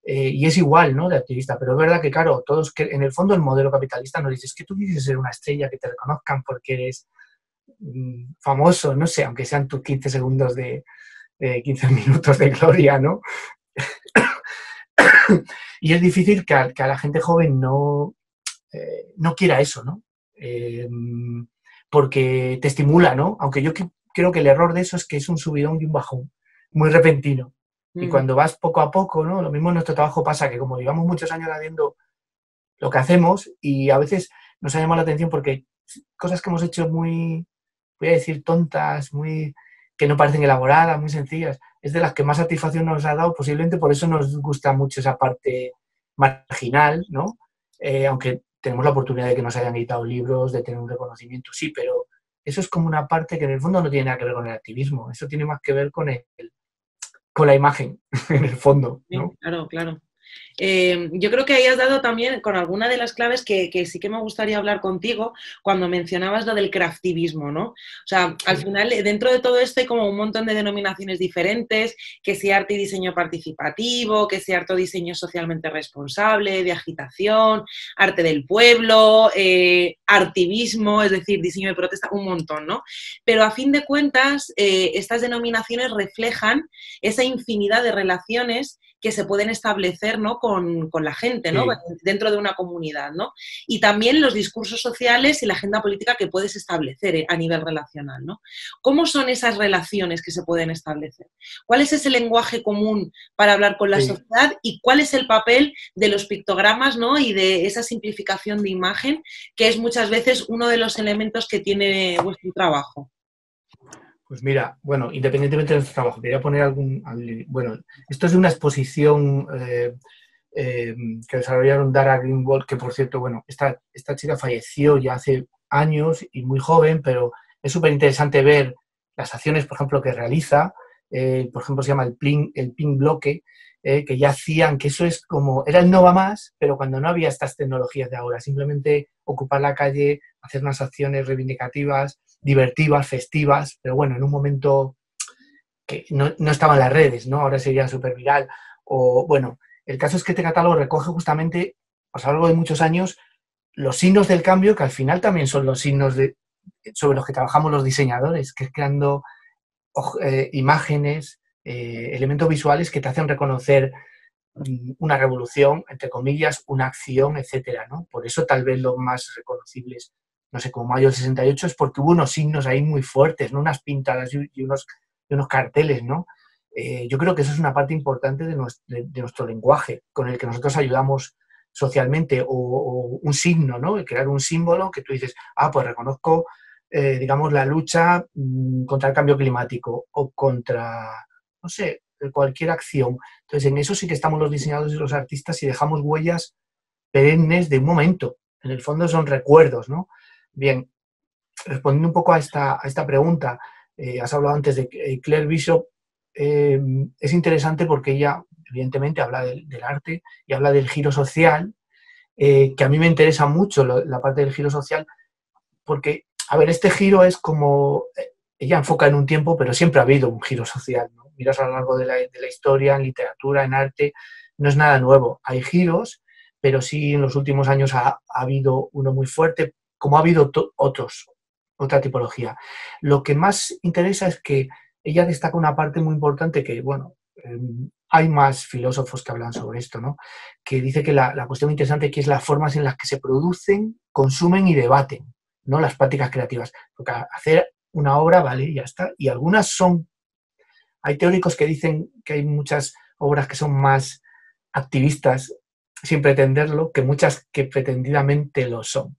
y es igual, ¿no?, de activista, pero es verdad que, claro, todos, que en el fondo el modelo capitalista nos dice, es que tú dices ser una estrella, que te reconozcan porque eres famoso, no sé, aunque sean tus 15 segundos de 15 minutos de gloria, ¿no? Y es difícil que a la gente joven no quiera eso, ¿no? Eh, porque te estimula, ¿no? Aunque yo creo que el error de eso es que es un subidón y un bajón muy repentino. Y Mm, cuando vas poco a poco, ¿no? Lo mismo en nuestro trabajo pasa que como llevamos muchos años haciendo lo que hacemos y a veces nos ha llamado la atención porque cosas que hemos hecho muy, voy a decir, tontas, muy que no parecen elaboradas, muy sencillas, es de las que más satisfacción nos ha dado, posiblemente por eso nos gusta mucho esa parte marginal, ¿no? Aunque tenemos la oportunidad de que nos hayan editado libros, de tener un reconocimiento, sí, pero eso es como una parte que en el fondo no tiene nada que ver con el activismo, eso tiene más que ver con la imagen, en el fondo, sí, ¿no? claro, claro. Yo creo que ahí has dado también con alguna de las claves que sí que me gustaría hablar contigo cuando mencionabas lo del craftivismo, ¿no? O sea, al Sí, final, dentro de todo esto hay como un montón de denominaciones diferentes, que si arte y diseño participativo, que si arte o diseño socialmente responsable, de agitación, arte del pueblo, artivismo, es decir, diseño de protesta, un montón, ¿no? Pero a fin de cuentas, estas denominaciones reflejan esa infinidad de relaciones que se pueden establecer, ¿no?, con la gente, ¿no?, sí. dentro de una comunidad, ¿no? Y también los discursos sociales y la agenda política que puedes establecer a nivel relacional, ¿no? ¿Cómo son esas relaciones que se pueden establecer? ¿Cuál es ese lenguaje común para hablar con la Sí. sociedad y cuál es el papel de los pictogramas, ¿no?, y de esa simplificación de imagen, que es muchas veces uno de los elementos que tiene vuestro trabajo? Pues mira, bueno, independientemente de nuestro trabajo, quería poner bueno, esto es de una exposición que desarrollaron Dara Greenwald, que por cierto, bueno, esta chica falleció ya hace años y muy joven, pero es súper interesante ver las acciones, por ejemplo, que realiza. Por ejemplo, se llama el Pink Bloque, que ya hacían, que eso es como, era el no va más, pero cuando no había estas tecnologías de ahora, simplemente ocupar la calle, hacer unas acciones reivindicativas, divertidas, festivas, pero bueno, en un momento que no estaba en las redes, ¿no? Ahora sería súper viral. O bueno, el caso es que este catálogo recoge justamente, pues a lo largo de muchos años, los signos del cambio, que al final también son los signos sobre los que trabajamos los diseñadores, que es creando imágenes, elementos visuales que te hacen reconocer una revolución, entre comillas, una acción, etcétera, ¿no? Por eso tal vez los más reconocibles, no sé, como Mayo del 68, es porque hubo unos signos ahí muy fuertes, ¿no? Unas pintadas y unos carteles, ¿no? Yo creo que eso es una parte importante de nuestro lenguaje, con el que nosotros ayudamos socialmente, o un signo, ¿no? El crear un símbolo que tú dices, pues reconozco, digamos, la lucha contra el cambio climático o contra, no sé, cualquier acción. Entonces, en eso sí que estamos los diseñadores y los artistas y dejamos huellas perennes de un momento. En el fondo son recuerdos, ¿no? Bien, respondiendo un poco a esta pregunta, has hablado antes de Claire Bishop, es interesante porque ella, evidentemente, habla del arte y habla del giro social, que a mí me interesa mucho la parte del giro social, porque, a ver, este giro es como ella enfoca en un tiempo, pero siempre ha habido un giro social, ¿no? Miras a lo largo de la historia, en literatura, en arte, no es nada nuevo. Hay giros, pero sí en los últimos años ha habido uno muy fuerte, como ha habido otra tipología. Lo que más interesa es que ella destaca una parte muy importante que, bueno, hay más filósofos que hablan sobre esto, ¿no? Que dice que la cuestión interesante aquí es las formas en las que se producen, consumen y debaten, ¿no? Las prácticas creativas. Porque hacer una obra, vale, ya está. Y algunas son... Hay teóricos que dicen que hay muchas obras que son más activistas, sin pretenderlo, que muchas que pretendidamente lo son.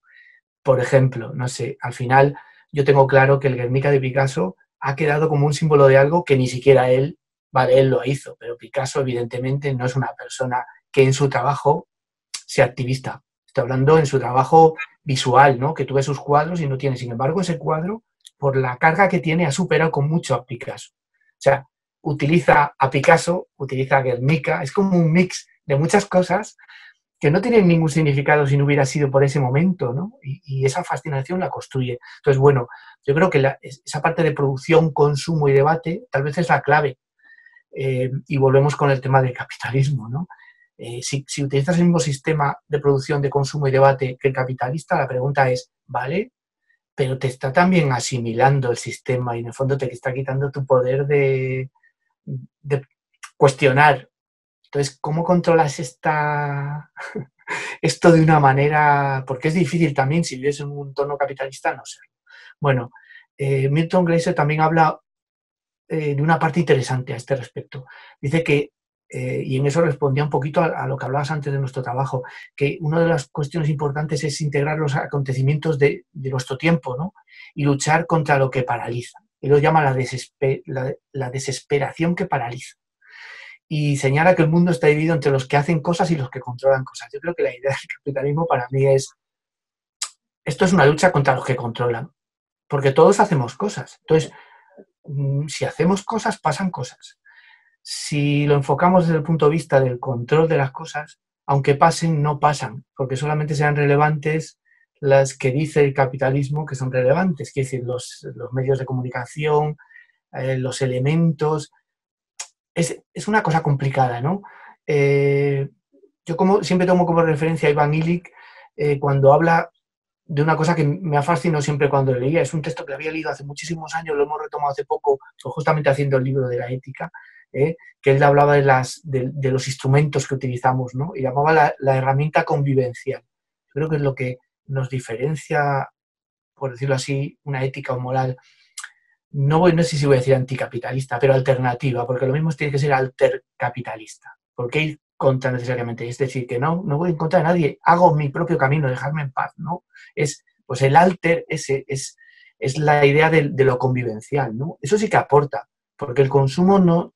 Por ejemplo, no sé, al final yo tengo claro que el Guernica de Picasso ha quedado como un símbolo de algo que ni siquiera él, vale, él lo hizo, pero Picasso evidentemente no es una persona que en su trabajo sea activista. Estoy hablando en su trabajo visual, ¿no? Que tú ves sus cuadros y no tiene. Sin embargo, ese cuadro, por la carga que tiene, ha superado con mucho a Picasso. O sea, utiliza a Picasso, utiliza a Guernica, es como un mix de muchas cosas que no tienen ningún significado si no hubiera sido por ese momento, ¿no? Y esa fascinación la construye. Entonces, bueno, yo creo que esa parte de producción, consumo y debate tal vez es la clave. Y volvemos con el tema del capitalismo, ¿no? Si utilizas el mismo sistema de producción, de consumo y debate que el capitalista, la pregunta es, ¿vale? Pero te está también asimilando el sistema y en el fondo te está quitando tu poder de cuestionar. Entonces, ¿cómo controlas esto de una manera? Porque es difícil también, si vives en un entorno capitalista, no sé. Bueno, Milton Glaser también habla de una parte interesante a este respecto. Dice que, y en eso respondía un poquito a lo que hablabas antes de nuestro trabajo, que una de las cuestiones importantes es integrar los acontecimientos de nuestro tiempo, ¿no? Y luchar contra lo que paraliza. Él lo llama la desesperación que paraliza. Y señala que el mundo está dividido entre los que hacen cosas y los que controlan cosas. Yo creo que la idea del capitalismo para mí es, esto es una lucha contra los que controlan, porque todos hacemos cosas. Entonces, si hacemos cosas, pasan cosas. Si lo enfocamos desde el punto de vista del control de las cosas, aunque pasen, no pasan, porque solamente serán relevantes las que dice el capitalismo que son relevantes, quiere decir, los medios de comunicación, los elementos. Es una cosa complicada, ¿no? Yo siempre tomo como referencia a Ivan Illich cuando habla de una cosa que me ha fascinado siempre cuando lo leía. Es un texto que había leído hace muchísimos años, lo hemos retomado hace poco, justamente haciendo el libro de la ética, que él hablaba de los instrumentos que utilizamos, ¿no? Y llamaba la herramienta convivencial. Creo que es lo que nos diferencia, por decirlo así, una ética o moral. No sé si voy a decir anticapitalista, pero alternativa, porque lo mismo tiene que ser altercapitalista. ¿Por qué ir contra necesariamente? Es decir, que no voy en contra de nadie, hago mi propio camino, dejarme en paz, ¿no? Pues el alter es la idea de lo convivencial, ¿no? Eso sí que aporta, porque el consumo no,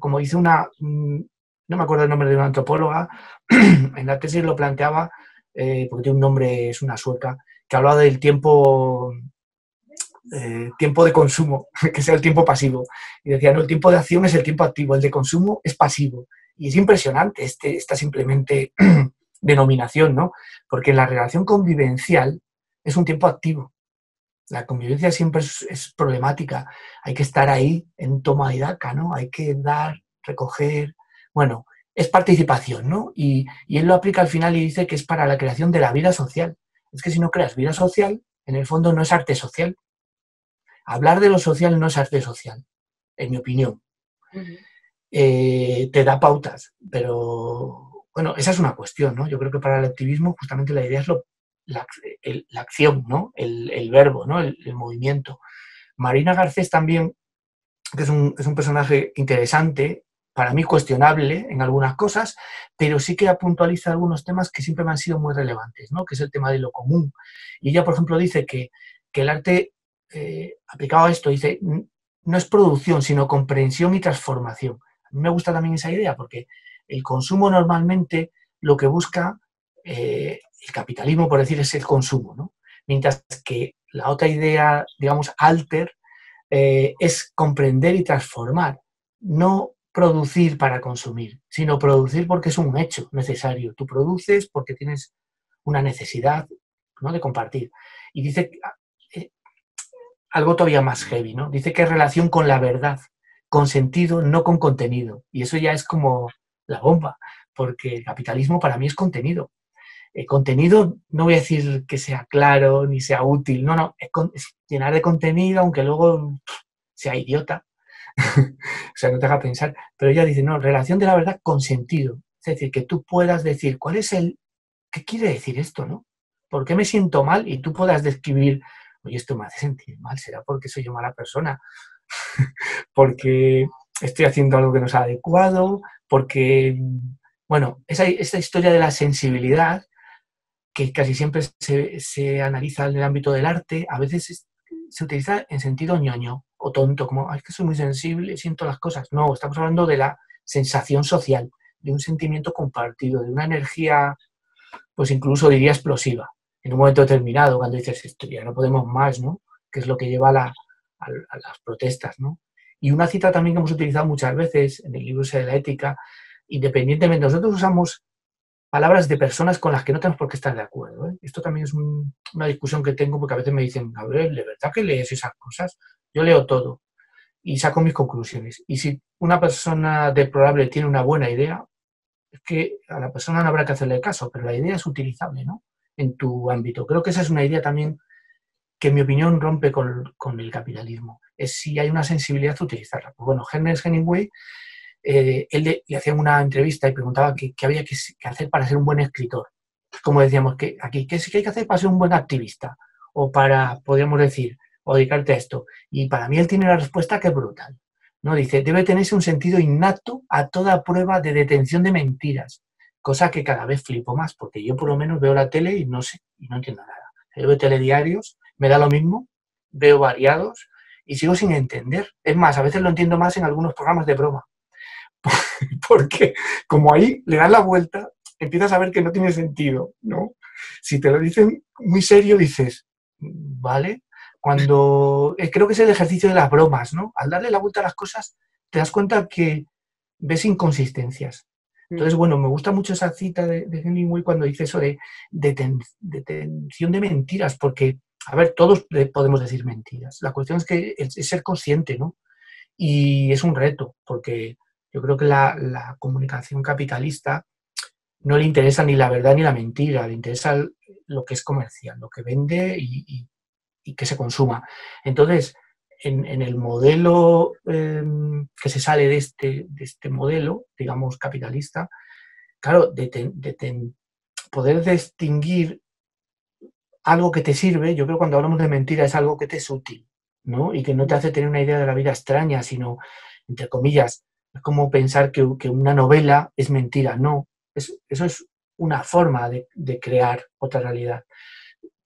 como dice no me acuerdo el nombre de una antropóloga, en la tesis lo planteaba, porque tiene un nombre, es una sueca, que hablaba del tiempo de consumo, que sea el tiempo pasivo. Y decía, no, el tiempo de acción es el tiempo activo, el de consumo es pasivo. Y es impresionante esta simplemente denominación, ¿no? Porque la relación convivencial es un tiempo activo. La convivencia siempre es problemática. Hay que estar ahí en toma y daca, ¿no? Hay que dar, recoger. Bueno, es participación, ¿no? Y él lo aplica al final y dice que es para la creación de la vida social. Es que si no creas vida social, en el fondo no es arte social. Hablar de lo social no es arte social, en mi opinión. Te da pautas, pero bueno, esa es una cuestión, ¿no? Yo creo que para el activismo justamente la idea es la acción, ¿no? El verbo, ¿no? El movimiento. Marina Garcés también, que es un personaje interesante, para mí cuestionable en algunas cosas, pero sí que puntualiza algunos temas que siempre me han sido muy relevantes, ¿no? Que es el tema de lo común. Y ella, por ejemplo, dice que el arte aplicado a esto, dice, no es producción, sino comprensión y transformación. A mí me gusta también esa idea, porque el consumo normalmente lo que busca el capitalismo, por decir, es el consumo, ¿no? Mientras que la otra idea, digamos, alter, es comprender y transformar, no producir para consumir, sino producir porque es un hecho necesario. Tú produces porque tienes una necesidad, ¿no?, de compartir. Y dice algo todavía más heavy, ¿no? Dice que es relación con la verdad, con sentido, no con contenido. Y eso ya es como la bomba, porque el capitalismo para mí es contenido. El contenido no voy a decir que sea claro ni sea útil, no, no, es llenar de contenido, aunque luego sea idiota, o sea, no te haga pensar. Pero ella dice, no, relación de la verdad con sentido. Es decir, que tú puedas decir, ¿qué quiere decir esto, no? ¿Por qué me siento mal? Y tú puedas describir, oye, esto me hace sentir mal, ¿será porque soy yo mala persona? Porque estoy haciendo algo que no es adecuado, porque, bueno, esa historia de la sensibilidad, que casi siempre se analiza en el ámbito del arte, a veces se utiliza en sentido ñoño o tonto, como, es que soy muy sensible, siento las cosas. No, estamos hablando de la sensación social, de un sentimiento compartido, de una energía, pues incluso diría explosiva, en un momento determinado, cuando dices, esto ya no podemos más, ¿no? Que es lo que lleva a las protestas, ¿no? Y una cita también que hemos utilizado muchas veces en el libro ese de la ética, independientemente, nosotros usamos palabras de personas con las que no tenemos por qué estar de acuerdo, ¿eh? Esto también es una discusión que tengo, porque a veces me dicen, Gabriel, ¿de verdad que lees esas cosas? Yo leo todo y saco mis conclusiones. Y si una persona deplorable tiene una buena idea, es que a la persona no habrá que hacerle caso, pero la idea es utilizable, ¿no? En tu ámbito. Creo que esa es una idea también que, en mi opinión, rompe con el capitalismo. Es si hay una sensibilidad, utilizarla. Pues bueno, Ernest Hemingway, él le hacían una entrevista y preguntaba qué había que hacer para ser un buen escritor. Como decíamos, que aquí, ¿qué hay que hacer para ser un buen activista? O para, podríamos decir, o dedicarte a esto. Y para mí él tiene la respuesta que es brutal. ¿No? Dice, debe tenerse un sentido innato a toda prueba de detención de mentiras. Cosa que cada vez flipo más, porque yo por lo menos veo la tele y no sé, y no entiendo nada. Yo veo telediarios, me da lo mismo, veo variados y sigo sin entender. Es más, a veces lo entiendo más en algunos programas de broma. Porque como ahí le das la vuelta, empiezas a ver que no tiene sentido, ¿no? Si te lo dicen muy serio, dices, ¿vale? Cuando creo que es el ejercicio de las bromas, ¿no? Al darle la vuelta a las cosas, te das cuenta que ves inconsistencias. Entonces, bueno, me gusta mucho esa cita de Hemingway cuando dice eso de detención de mentiras, porque, a ver, todos podemos decir mentiras. La cuestión es que es ser consciente, ¿no? Y es un reto, porque yo creo que la comunicación capitalista no le interesa ni la verdad ni la mentira, le interesa lo que es comercial, lo que vende y que se consuma. Entonces, en el modelo que se sale de este modelo, digamos, capitalista, claro, poder distinguir algo que te sirve, yo creo que cuando hablamos de mentira es algo que te es útil, ¿no? Y que no te hace tener una idea de la vida extraña, sino, entre comillas, es como pensar que una novela es mentira. No, eso es una forma de crear otra realidad.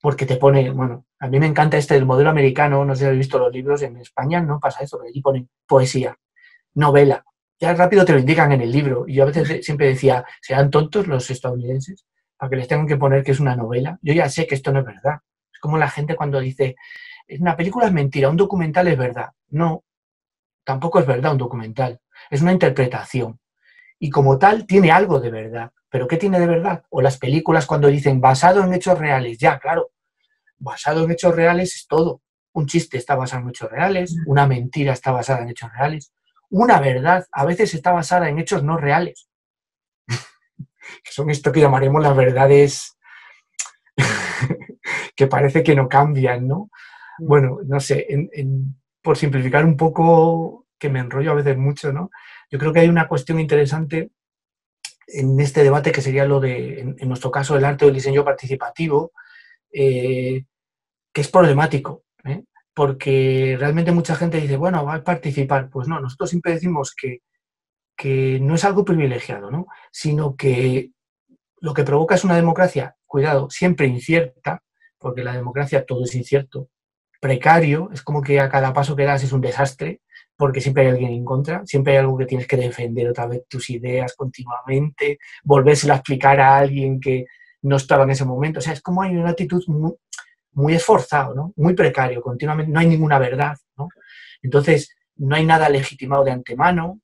Porque te pone, bueno, a mí me encanta del modelo americano, no sé si habéis visto los libros, en España no pasa eso, allí ponen poesía, novela. Ya rápido te lo indican en el libro. Y yo a veces siempre decía, ¿serán tontos los estadounidenses para que les tengan que poner que es una novela? Yo ya sé que esto no es verdad. Es como la gente cuando dice, una película es mentira, un documental es verdad. No, tampoco es verdad un documental. Es una interpretación. Y como tal, tiene algo de verdad. ¿Pero qué tiene de verdad? O las películas cuando dicen basado en hechos reales. Ya, claro, basado en hechos reales es todo. Un chiste está basado en hechos reales, una mentira está basada en hechos reales, una verdad a veces está basada en hechos no reales. Que son esto que llamaremos las verdades que parece que no cambian, ¿no? Bueno, no sé, por simplificar un poco, que me enrollo a veces mucho, ¿no? Yo creo que hay una cuestión interesante en este debate que sería lo de, en nuestro caso, el arte o el diseño participativo, que es problemático, ¿eh? Porque realmente mucha gente dice, bueno, va a participar. Pues no, nosotros siempre decimos que no es algo privilegiado, ¿no? Sino que lo que provoca es una democracia, cuidado, siempre incierta, porque la democracia todo es incierto, precario, es como que a cada paso que das es un desastre, porque siempre hay alguien en contra, siempre hay algo que tienes que defender otra vez tus ideas continuamente, volvérselo a explicar a alguien que no estaba en ese momento. O sea, es como hay una actitud muy esforzado, ¿no? Muy precario, continuamente, no hay ninguna verdad, ¿no? Entonces, no hay nada legitimado de antemano,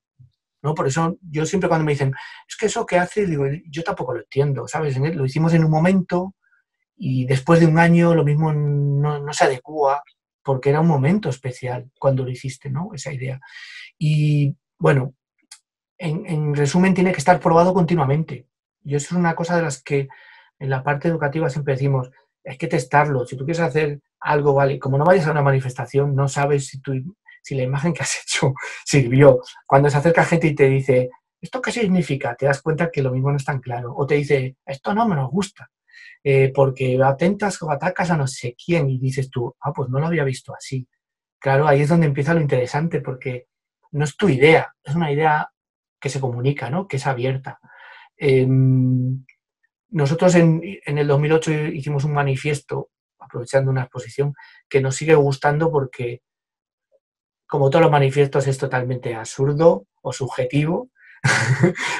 ¿no? Por eso yo siempre cuando me dicen, es que eso que hace, digo, yo tampoco lo entiendo, ¿sabes? Lo hicimos en un momento y después de un año lo mismo no se adecua porque era un momento especial cuando lo hiciste, ¿no? Esa idea. Y bueno, en resumen, tiene que estar probado continuamente. Y eso es una cosa de las que en la parte educativa siempre decimos, hay que testarlo. Si tú quieres hacer algo, vale, como no vayas a una manifestación, no sabes si la imagen que has hecho sirvió. Cuando se acerca gente y te dice, ¿esto qué significa? Te das cuenta que lo mismo no es tan claro. O te dice, esto no me nos gusta, porque atentas o atacas a no sé quién. Y dices tú, pues no lo había visto así. Claro, ahí es donde empieza lo interesante, porque no es tu idea, es una idea que se comunica, ¿no? Que es abierta. Nosotros en el 2008 hicimos un manifiesto, aprovechando una exposición, que nos sigue gustando porque, como todos los manifiestos, es totalmente absurdo o subjetivo,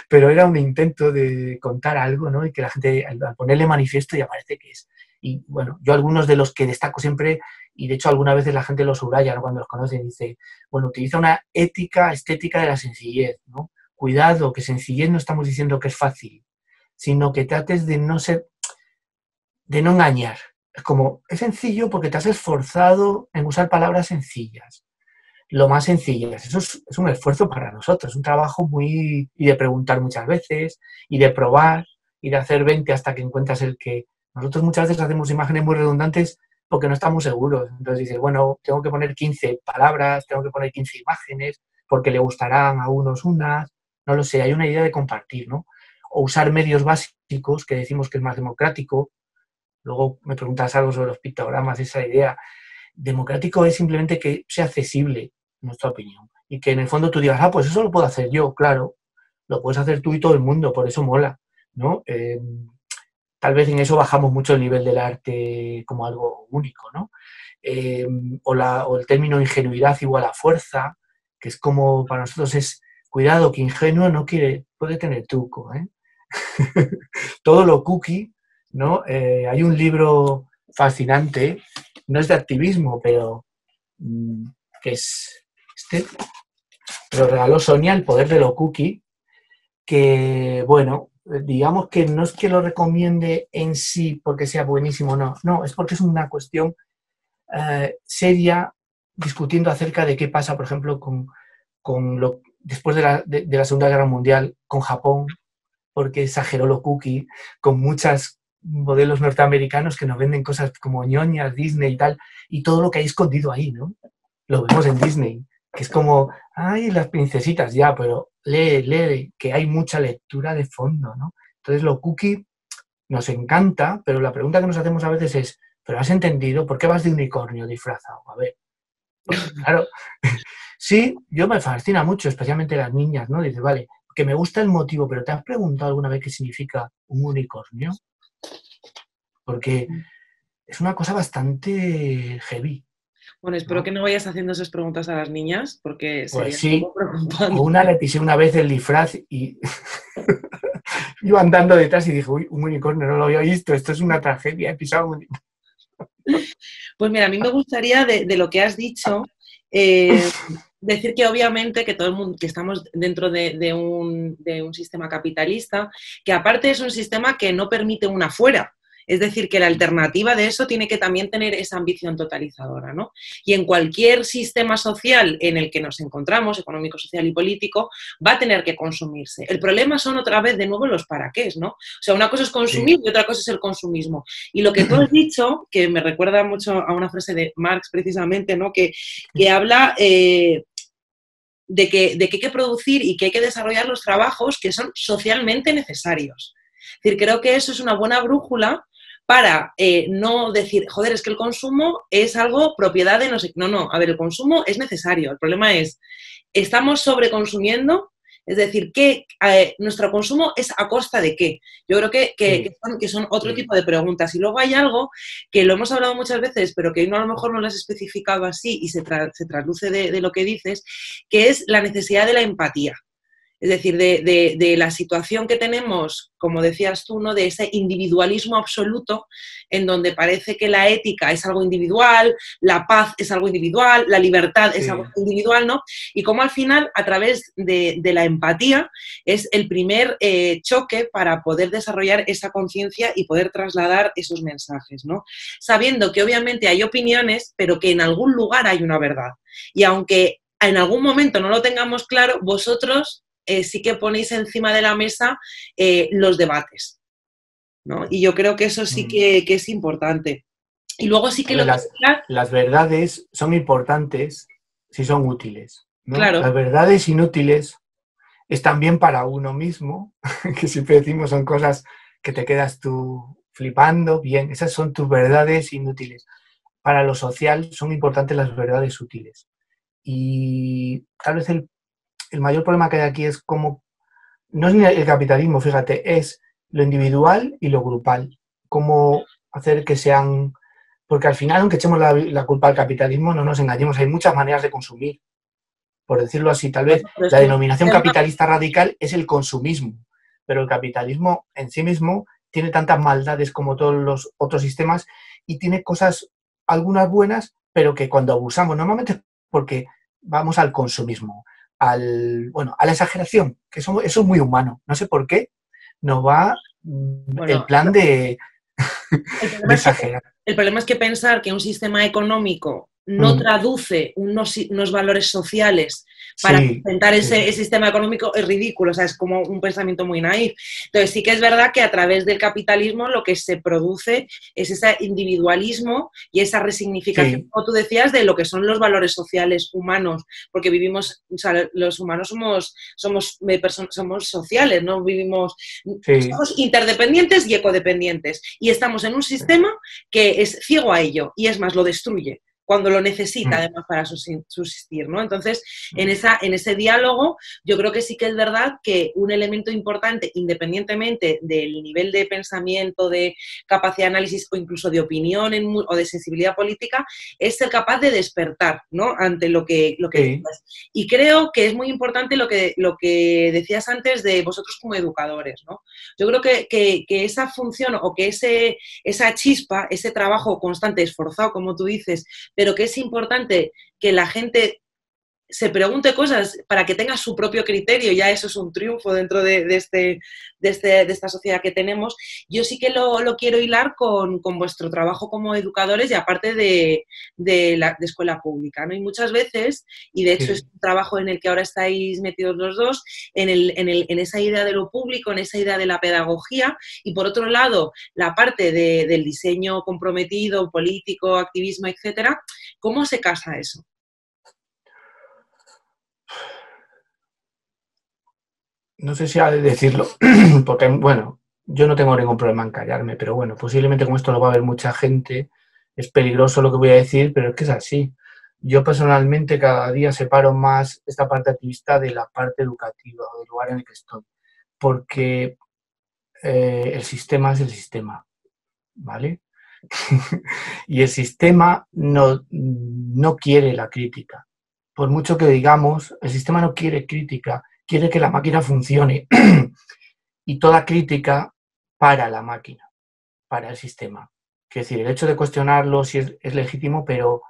pero era un intento de contar algo, ¿no? Y que la gente, al ponerle manifiesto, ya parece que es. Y bueno, yo algunos de los que destaco siempre, y de hecho algunas veces la gente los subraya, ¿no? Cuando los conoce, dice, bueno, utiliza una estética de la sencillez, ¿no? Cuidado, que sencillez no estamos diciendo que es fácil, sino que trates de no engañar. Es como, es sencillo porque te has esforzado en usar palabras sencillas, lo más sencillas. Eso es un esfuerzo para nosotros, un trabajo y de preguntar muchas veces, y de probar, y de hacer 20 hasta que encuentras el que... Nosotros muchas veces hacemos imágenes muy redundantes porque no estamos seguros. Entonces dices, bueno, tengo que poner 15 palabras, tengo que poner 15 imágenes, porque le gustarán a unos unas, no lo sé, hay una idea de compartir, ¿no? O usar medios básicos, que decimos que es más democrático. Luego me preguntas algo sobre los pictogramas, esa idea. Democrático es simplemente que sea accesible, en nuestra opinión. Y que en el fondo tú digas, pues eso lo puedo hacer yo, claro. Lo puedes hacer tú y todo el mundo, por eso mola, ¿no? Tal vez en eso bajamos mucho el nivel del arte como algo único, ¿no? O el término ingenuidad igual a fuerza, que es como para nosotros es, cuidado, que ingenuo puede tener truco, ¿eh? Todo lo cookie, ¿no? Hay un libro fascinante, no es de activismo, pero que es lo regaló Sonia, El poder de lo cookie, que, bueno, digamos que no es que lo recomiende en sí porque sea buenísimo, no, es porque es una cuestión seria, discutiendo acerca de qué pasa, por ejemplo, después de la Segunda Guerra Mundial con Japón, porque exageró lo cookie, con muchos modelos norteamericanos que nos venden cosas como ñoñas, Disney y tal, y todo lo que hay escondido ahí, ¿no? Lo vemos en Disney, que es como, ay, las princesitas, ya, pero lee, que hay mucha lectura de fondo, ¿no? Entonces lo cookie nos encanta, pero la pregunta que nos hacemos a veces es, ¿pero has entendido? ¿Por qué vas de unicornio disfrazado? A ver, porque claro, sí, yo me fascina mucho, especialmente las niñas, ¿no? Dice, vale, que me gusta el motivo, pero ¿te has preguntado alguna vez qué significa un unicornio? Porque es una cosa bastante heavy. Bueno, espero que no vayas haciendo esas preguntas a las niñas, porque sería pues sí, un poco preocupante. una le pisé una vez el disfraz y iba andando detrás y dije, uy, un unicornio, no lo había visto, esto es una tragedia, he pisado un unicornio. Pues mira, a mí me gustaría de lo que has dicho, decir que obviamente que todo el mundo, que estamos dentro de un sistema capitalista, que aparte es un sistema que no permite una fuera. Es decir, que la alternativa de eso tiene que también tener esa ambición totalizadora, ¿no? Y en cualquier sistema social en el que nos encontramos, económico, social y político, va a tener que consumirse. El problema son otra vez de nuevo los para qué, ¿no? O sea, una cosa es consumir y otra cosa es el consumismo. Y lo que tú has dicho, que me recuerda mucho a una frase de Marx precisamente, ¿no? Que habla de que hay que producir y que hay que desarrollar los trabajos que son socialmente necesarios. Es decir, creo que eso es una buena brújula para no decir, joder, es que el consumo es algo propiedad de no sé... No, a ver, el consumo es necesario. El problema es, ¿estamos sobreconsumiendo? Es decir, que nuestro consumo es a costa de qué. Yo creo que son otro tipo de preguntas. Y luego hay algo que lo hemos hablado muchas veces, pero que a lo mejor no lo has especificado así y se trasluce de lo que dices, que es la necesidad de la empatía. Es decir, de la situación que tenemos, como decías tú, ¿no? De ese individualismo absoluto, en donde parece que la ética es algo individual, la paz es algo individual, la libertad es algo individual, ¿no? Y cómo al final, a través de la empatía, es el primer choque para poder desarrollar esa conciencia y poder trasladar esos mensajes, ¿no? Sabiendo que obviamente hay opiniones, pero que en algún lugar hay una verdad. Y aunque en algún momento no lo tengamos claro, vosotros sí que ponéis encima de la mesa los debates, ¿no? Y yo creo que eso sí que es importante. Y luego sí que lo que... Las verdades son importantes si son útiles, ¿no? Claro. Las verdades inútiles están bien para uno mismo, que siempre decimos son cosas que te quedas tú flipando, bien, esas son tus verdades inútiles. Para lo social son importantes las verdades útiles. Y tal vez el mayor problema que hay aquí es cómo, no es ni el capitalismo, fíjate, es lo individual y lo grupal. Cómo hacer que sean... Porque al final, aunque echemos la culpa al capitalismo, no nos engañemos, hay muchas maneras de consumir. Por decirlo así, tal vez la denominación capitalista radical es el consumismo, pero el capitalismo en sí mismo tiene tantas maldades como todos los otros sistemas y tiene cosas, algunas buenas, pero que cuando abusamos, normalmente es porque vamos al consumismo, a la exageración, que eso es muy humano. No sé por qué nos va el plan de exagerar. El problema es que pensar que un sistema económico no traduce unos valores sociales para sustentar ese sistema económico es ridículo, o sea, es como un pensamiento muy naif. Entonces sí que es verdad que a través del capitalismo lo que se produce es ese individualismo y esa resignificación, como tú decías, de lo que son los valores sociales humanos, porque vivimos, o sea, los humanos somos sociales, ¿no? Vivimos, somos interdependientes y ecodependientes, y estamos en un sistema que es ciego a ello, y es más, lo destruye cuando lo necesita además para subsistir, ¿no? Entonces, en ese diálogo, yo creo que sí que es verdad que un elemento importante, independientemente del nivel de pensamiento, de capacidad de análisis o incluso de opinión o de sensibilidad política, es ser capaz de despertar, ¿no? Ante lo que dices. Y creo que es muy importante lo que decías antes de vosotros como educadores, ¿no? Yo creo que esa función o que esa chispa, ese trabajo constante, esforzado, como tú dices, pero que es importante que la gente se pregunte cosas para que tenga su propio criterio, ya eso es un triunfo dentro de esta sociedad que tenemos. Yo sí que lo quiero hilar con vuestro trabajo como educadores y aparte de escuela pública, ¿no? Y muchas veces, y de hecho es un trabajo en el que ahora estáis metidos los dos, en esa idea de lo público, en esa idea de la pedagogía, y por otro lado, la parte del diseño comprometido, político, activismo, etcétera. ¿Cómo se casa eso? No sé si ha de decirlo, porque, bueno, yo no tengo ningún problema en callarme, pero bueno, posiblemente como esto lo va a ver mucha gente, es peligroso lo que voy a decir, pero es que es así. Yo personalmente cada día separo más esta parte activista de la parte educativa o del lugar en el que estoy, porque el sistema es el sistema, ¿vale? Y el sistema no quiere la crítica. Por mucho que digamos, el sistema no quiere crítica, quiere que la máquina funcione y toda crítica para la máquina, para el sistema. Es decir, el hecho de cuestionarlo sí es legítimo, pero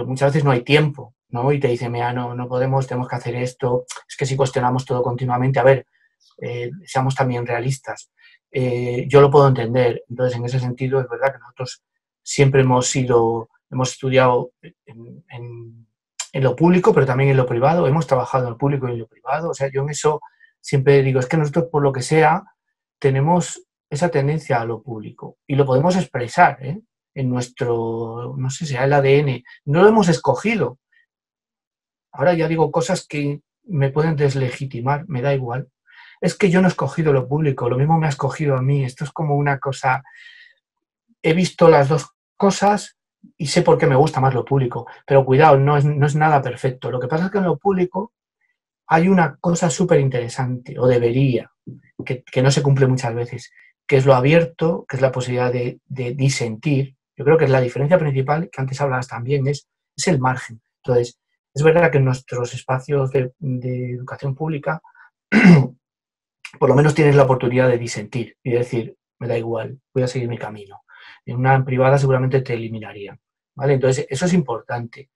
muchas veces no hay tiempo, ¿no? Y te dicen, mira, no podemos, tenemos que hacer esto. Es que si cuestionamos todo continuamente, a ver, seamos también realistas. Yo lo puedo entender. Entonces, en ese sentido, es verdad que nosotros siempre hemos estudiado en lo público, pero también en lo privado. Hemos trabajado en lo público y en lo privado. O sea, yo en eso siempre digo, es que nosotros, por lo que sea, tenemos esa tendencia a lo público y lo podemos expresar, en nuestro, no sé, sea el ADN. No lo hemos escogido. Ahora ya digo cosas que me pueden deslegitimar, me da igual. Es que yo no he escogido lo público, lo mismo me ha escogido a mí. Esto es como una cosa... He visto las dos cosas y sé por qué me gusta más lo público. Pero cuidado, no es nada perfecto. Lo que pasa es que en lo público hay una cosa súper interesante, o debería, que no se cumple muchas veces, que es lo abierto, que es la posibilidad de disentir. Yo creo que es la diferencia principal, que antes hablabas también, es el margen. Entonces, es verdad que en nuestros espacios de educación pública por lo menos tienes la oportunidad de disentir y de decir, me da igual, voy a seguir mi camino. En una privada seguramente te eliminarían, ¿vale? Entonces, eso es importante.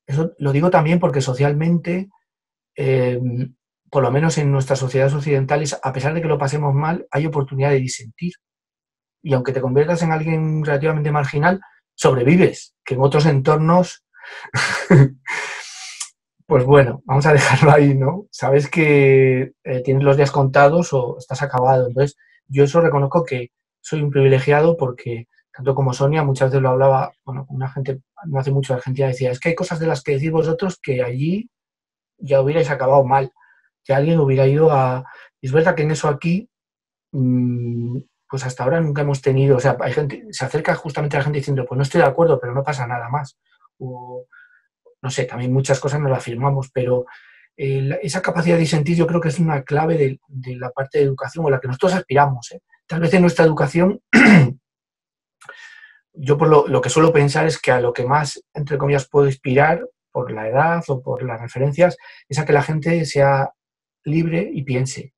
Eso lo digo también porque socialmente, eh, por lo menos en nuestras sociedades occidentales, a pesar de que lo pasemos mal, hay oportunidad de disentir. Y aunque te conviertas en alguien relativamente marginal, sobrevives, que en otros entornos, pues bueno, vamos a dejarlo ahí, ¿no? Sabes que tienes los días contados o estás acabado. Entonces, yo eso reconozco que soy un privilegiado porque, tanto como Sonia, muchas veces lo hablaba, bueno, con una gente, no hace mucho de Argentina, decía, es que hay cosas de las que decís vosotros que allí ya hubierais acabado mal, que alguien hubiera ido a... Y es verdad que en eso aquí, pues hasta ahora nunca hemos tenido, o sea, hay gente, se acerca justamente a la gente diciendo, pues no estoy de acuerdo, pero no pasa nada más. O, no sé, también muchas cosas no las afirmamos, pero esa capacidad de disentir yo creo que es una clave de la parte de educación o la que nosotros aspiramos. Tal vez en nuestra educación, yo por lo que suelo pensar es que a lo que más, entre comillas, puedo inspirar por la edad o por las referencias, es a que la gente sea libre y piense,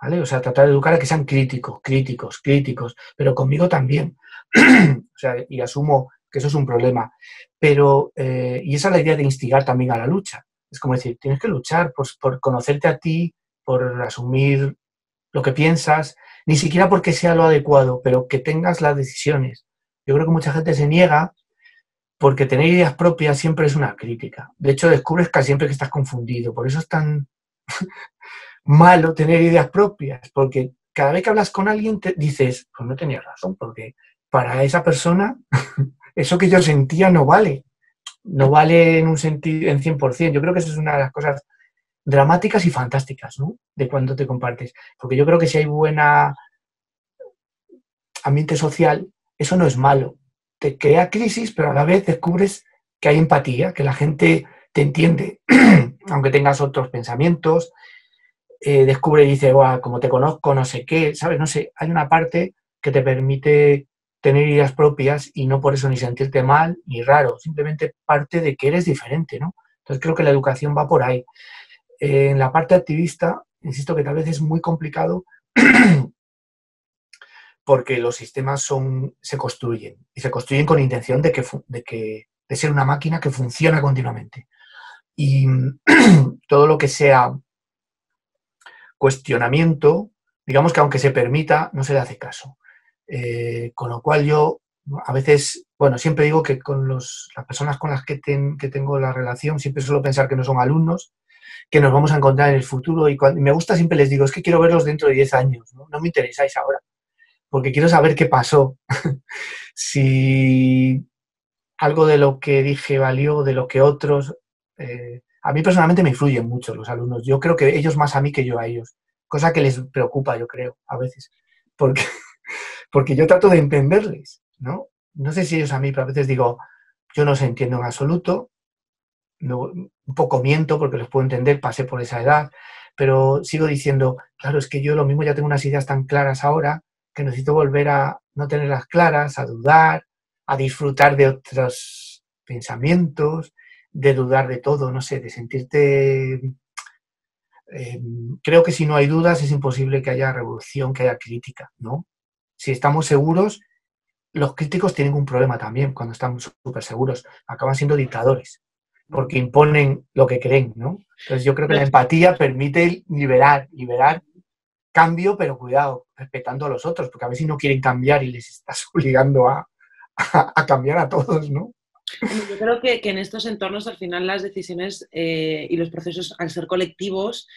¿vale? O sea, tratar de educar a que sean críticos, pero conmigo también. O sea, y asumo que eso es un problema. Pero, y esa es la idea de instigar también a la lucha. Es como decir, tienes que luchar por conocerte a ti, por asumir lo que piensas, ni siquiera porque sea lo adecuado, pero que tengas las decisiones. Yo creo que mucha gente se niega porque tener ideas propias siempre es una crítica. De hecho, descubres casi siempre que estás confundido. Por eso es tan malo tener ideas propias, porque cada vez que hablas con alguien te dices, pues no tenías razón, porque para esa persona eso que yo sentía no vale. No vale en un sentido, en 100%. Yo creo que eso es una de las cosas dramáticas y fantásticas, ¿no? De cuando te compartes. Porque yo creo que si hay buena ambiente social, eso no es malo. Te crea crisis, pero a la vez descubres que hay empatía, que la gente te entiende, aunque tengas otros pensamientos. Descubre y dice, como te conozco, no sé qué, ¿sabes? No sé, hay una parte que te permite tener ideas propias y no por eso ni sentirte mal ni raro, simplemente parte de que eres diferente, ¿no? Entonces creo que la educación va por ahí. En la parte activista, insisto que tal vez es muy complicado porque los sistemas se construyen y se construyen con intención de ser una máquina que funciona continuamente. Y todo lo que sea cuestionamiento, digamos que aunque se permita, no se le hace caso. Con lo cual yo a veces, bueno, siempre digo que con las personas con las que tengo la relación, siempre suelo pensar que no son alumnos, que nos vamos a encontrar en el futuro y me gusta siempre les digo, es que quiero verlos dentro de 10 años, ¿no? No me interesáis ahora, porque quiero saber qué pasó. Si algo de lo que dije valió, de lo que otros... a mí personalmente me influyen mucho los alumnos. Yo creo que ellos más a mí que yo a ellos. Cosa que les preocupa, yo creo, a veces. Porque, porque yo trato de entenderles, ¿no? No sé si ellos a mí, pero a veces digo, yo no se entiendo en absoluto. No, un poco miento porque los puedo entender, pasé por esa edad, pero sigo diciendo, claro, es que yo lo mismo ya tengo unas ideas tan claras ahora que necesito volver a no tenerlas claras, a dudar, a disfrutar de otros pensamientos, de dudar de todo, no sé, de sentirte... creo que si no hay dudas es imposible que haya revolución, que haya crítica, ¿no? Si estamos seguros, los críticos tienen un problema también cuando están súper seguros, acaban siendo dictadores porque imponen lo que creen, ¿no? Entonces yo creo que la empatía permite liberar cambio, pero cuidado, respetando a los otros, porque a veces no quieren cambiar y les estás obligando a cambiar a todos, ¿no? Yo creo que en estos entornos al final las decisiones y los procesos al ser colectivos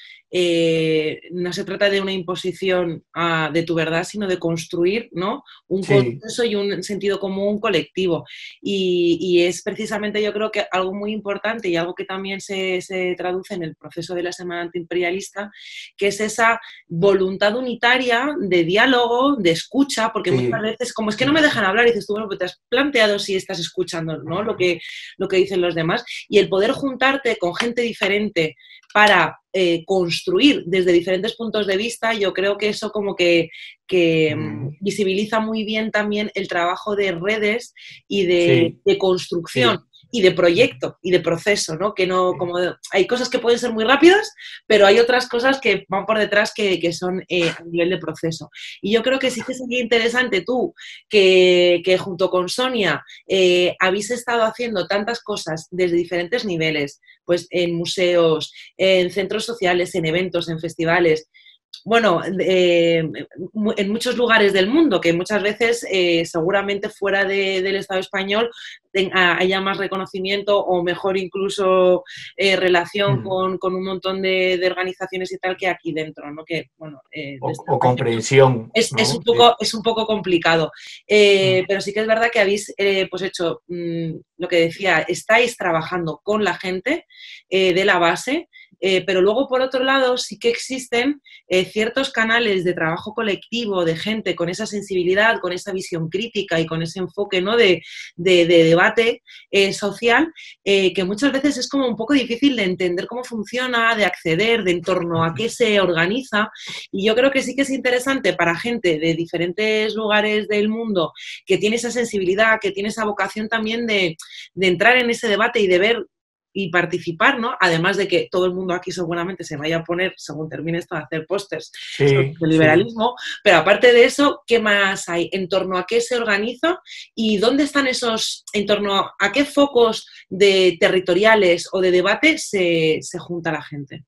no se trata de una imposición de tu verdad, sino de construir, ¿no? Un consenso y un sentido común colectivo. Y es precisamente yo creo que algo muy importante y algo que también se traduce en el proceso de la Semana Antiimperialista, que es esa voluntad unitaria de diálogo, de escucha, porque muchas veces como es que no me dejan hablar y dices tú, bueno, pues te has planteado si estás escuchando, ¿no? Lo que dicen los demás, y el poder juntarte con gente diferente para construir desde diferentes puntos de vista, yo creo que eso como que visibiliza muy bien también el trabajo de redes y de construcción. y de proyecto y de proceso, ¿no? Que no, como hay cosas que pueden ser muy rápidas, pero hay otras cosas que van por detrás que son a nivel de proceso. Y yo creo que sí que sería interesante tú, que junto con Sonia habéis estado haciendo tantas cosas desde diferentes niveles, pues en museos, en centros sociales, en eventos, en festivales, bueno, en muchos lugares del mundo, que muchas veces seguramente fuera del Estado español haya más reconocimiento o mejor incluso relación con un montón de organizaciones y tal que aquí dentro, ¿no? Que, bueno, o comprensión, es ¿no? un poco complicado. Pero sí que es verdad que habéis pues hecho lo que decía, estáis trabajando con la gente de la base, pero luego por otro lado sí que existen ciertos canales de trabajo colectivo, de gente con esa sensibilidad, con esa visión crítica y con ese enfoque, ¿no? de debate social, que muchas veces es como un poco difícil de entender cómo funciona, de acceder, de en torno a qué se organiza. Y yo creo que sí que es interesante para gente de diferentes lugares del mundo que tiene esa sensibilidad, que tiene esa vocación también de entrar en ese debate y de ver y participar, ¿no? Además de que todo el mundo aquí seguramente se vaya a poner, según termine esto, a hacer pósters sobre el liberalismo, pero aparte de eso, ¿qué más hay? ¿En torno a qué se organiza? ¿Y dónde están esos, en torno a qué focos de territoriales o de debate se junta la gente?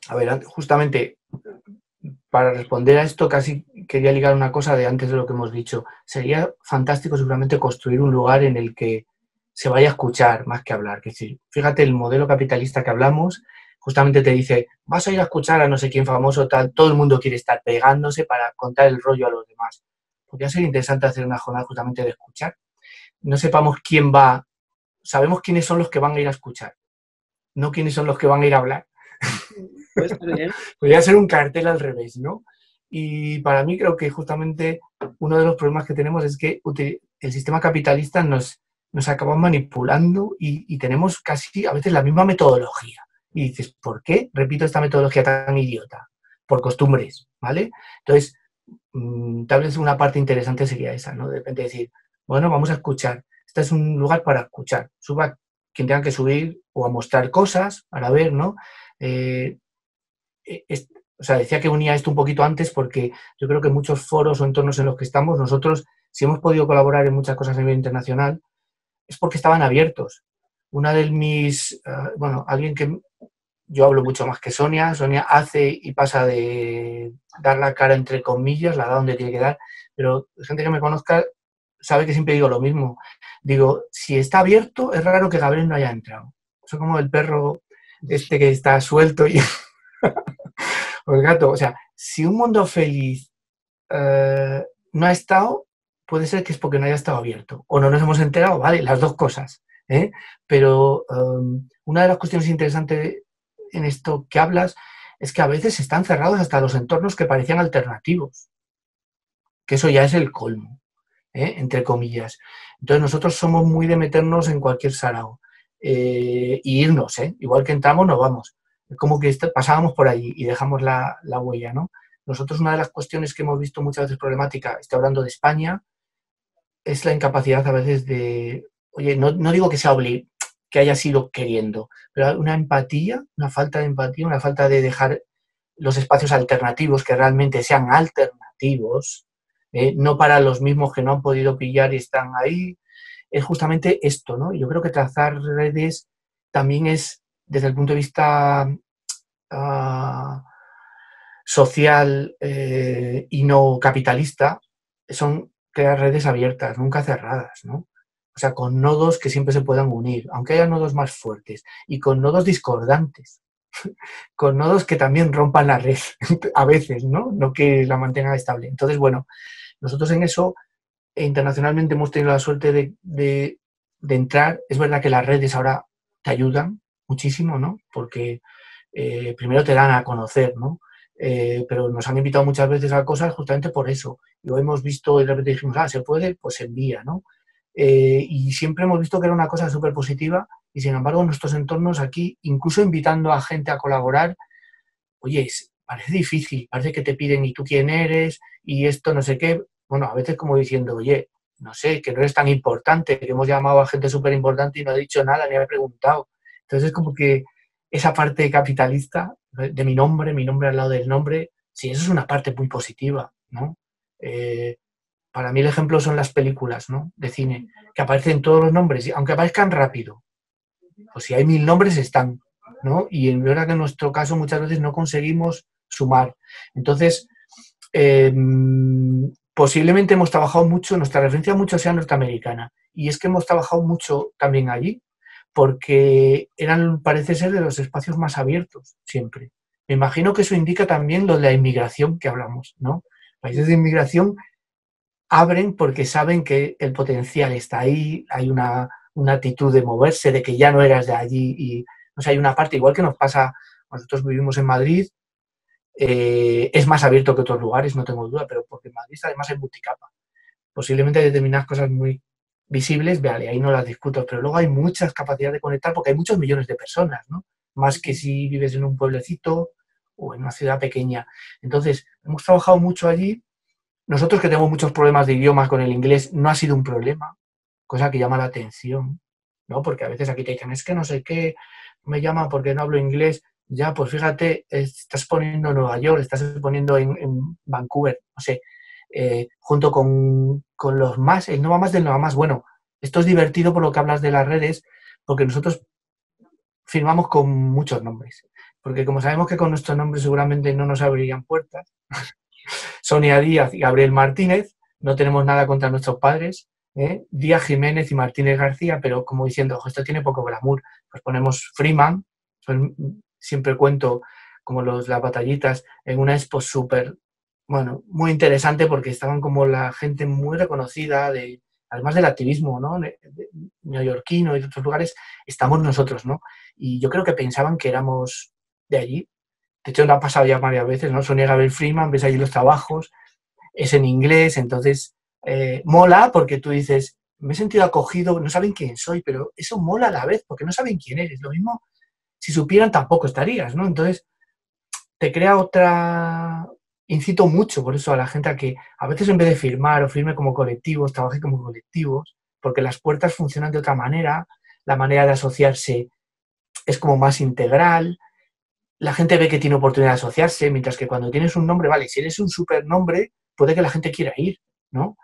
A ver, justamente para responder a esto casi quería ligar una cosa de antes de lo que hemos dicho. Sería fantástico seguramente construir un lugar en el que se vaya a escuchar más que hablar. Que si, fíjate, el modelo capitalista que hablamos justamente te dice, vas a ir a escuchar a no sé quién famoso, tal, todo el mundo quiere estar pegándose para contar el rollo a los demás. Podría ser interesante hacer una jornada justamente de escuchar. No sepamos quién va, sabemos quiénes son los que van a ir a escuchar, no quiénes son los que van a ir a hablar. Pues está bien. Podría ser un cartel al revés, ¿no? Y para mí creo que justamente uno de los problemas que tenemos es que el sistema capitalista nos acaba manipulando y tenemos casi a veces la misma metodología. Y dices, ¿por qué repito esta metodología tan idiota? Por costumbres, ¿vale? Entonces, tal vez una parte interesante sería esa, ¿no? De repente decir, bueno, vamos a escuchar. Este es un lugar para escuchar. Suba quien tenga que subir o a mostrar cosas para ver, ¿no? O sea, decía que unía esto un poquito antes porque yo creo que muchos foros o entornos en los que estamos, nosotros, si hemos podido colaborar en muchas cosas a nivel internacional, es porque estaban abiertos. Una de mis, bueno, alguien que yo hablo mucho más que Sonia, Sonia hace y pasa de dar la cara entre comillas, la da donde tiene que dar, pero gente que me conozca sabe que siempre digo lo mismo. Digo, si está abierto, es raro que Gabriel no haya entrado. Eso como el perro este que está suelto y... o el gato. O sea, si un mundo feliz no ha estado, puede ser que es porque no haya estado abierto. O no nos hemos enterado, vale, las dos cosas. Pero una de las cuestiones interesantes en esto que hablas es que a veces están cerrados hasta los entornos que parecían alternativos. Que eso ya es el colmo, entre comillas. Entonces nosotros somos muy de meternos en cualquier sarao y irnos, igual que entramos nos vamos. Como que pasábamos por allí y dejamos la huella, ¿no? Nosotros una de las cuestiones que hemos visto muchas veces problemática, estoy hablando de España, es la incapacidad a veces de, oye, no digo que sea que haya sido queriendo, pero una empatía, una falta de empatía, una falta de dejar los espacios alternativos que realmente sean alternativos, no para los mismos que no han podido pillar y están ahí, es justamente esto, ¿no? Yo creo que trazar redes también es, desde el punto de vista social y no capitalista, son crear redes abiertas, nunca cerradas, ¿no? O sea, con nodos que siempre se puedan unir, aunque haya nodos más fuertes, y con nodos discordantes, con nodos que también rompan la red, a veces, ¿no? No que la mantengan estable. Entonces, bueno, nosotros en eso internacionalmente hemos tenido la suerte de entrar. Es verdad que las redes ahora te ayudan muchísimo, ¿no? Porque primero te dan a conocer, ¿no? Pero nos han invitado muchas veces a cosas justamente por eso. Lo hemos visto y de repente dijimos, ¿se puede? Pues se envía, ¿no? Y siempre hemos visto que era una cosa súper positiva y sin embargo en nuestros entornos aquí, incluso invitando a gente a colaborar, oye, parece difícil, parece que te piden ¿y tú quién eres? Y esto no sé qué. Bueno, a veces como diciendo, oye, no sé, que no eres tan importante, que hemos llamado a gente súper importante y no ha dicho nada, ni ha preguntado. Entonces es como que esa parte capitalista de mi nombre al lado del nombre, sí, eso es una parte muy positiva, ¿no? Para mí el ejemplo son las películas, ¿no? De cine, que aparecen todos los nombres, y aunque aparezcan rápido, pues si hay 1000 nombres están, ¿no? Y en verdad que en nuestro caso muchas veces no conseguimos sumar. Entonces, posiblemente hemos trabajado mucho, nuestra referencia mucho sea norteamericana, y es que hemos trabajado mucho también allí, porque eran, parece ser, de los espacios más abiertos siempre. Me imagino que eso indica también lo de la inmigración que hablamos, ¿no? Países de inmigración abren porque saben que el potencial está ahí, hay una actitud de moverse, de que ya no eras de allí, y o sea, hay una parte, igual que nos pasa, nosotros vivimos en Madrid, es más abierto que otros lugares, no tengo duda, pero porque en Madrid además hay multicapa. Posiblemente hay determinadas cosas muy visibles, vale, ahí no las discuto, pero luego hay muchas capacidades de conectar porque hay muchos millones de personas, ¿no? Más que si vives en un pueblecito o en una ciudad pequeña. Entonces, hemos trabajado mucho allí. Nosotros que tenemos muchos problemas de idiomas con el inglés, no ha sido un problema, cosa que llama la atención, ¿no? Porque a veces aquí te dicen, es que no sé qué, me llama porque no hablo inglés. Ya, pues fíjate, estás poniendo Nueva York, estás poniendo en Vancouver, no sé, junto con los más, el Nova Más del Nova Más. Bueno, esto es divertido por lo que hablas de las redes, porque nosotros firmamos con muchos nombres. Porque como sabemos que con nuestros nombres seguramente no nos abrirían puertas, Sonia Díaz y Gabriel Martínez, no tenemos nada contra nuestros padres, Díaz Jiménez y Martínez García, pero como diciendo, esto tiene poco glamour, pues ponemos Freeman, siempre cuento como las batallitas en una expo súper, bueno, muy interesante porque estaban como la gente muy reconocida, además del activismo, ¿no? Neoyorquino y de otros lugares, estamos nosotros, ¿no? Y yo creo que pensaban que éramos de allí. De hecho, nos ha pasado ya varias veces, ¿no? Sonia Gabriel Freeman, ves allí los trabajos, es en inglés, entonces mola porque tú dices, me he sentido acogido, no saben quién soy, pero eso mola a la vez porque no saben quién eres. Lo mismo, si supieran tampoco estarías, ¿no? Entonces, te crea otra... Incito mucho por eso a la gente a que a veces en vez de firmar o firme como colectivos, trabaje como colectivos, porque las puertas funcionan de otra manera, la manera de asociarse es como más integral, la gente ve que tiene oportunidad de asociarse, mientras que cuando tienes un nombre, vale, si eres un supernombre, puede que la gente quiera ir, ¿no?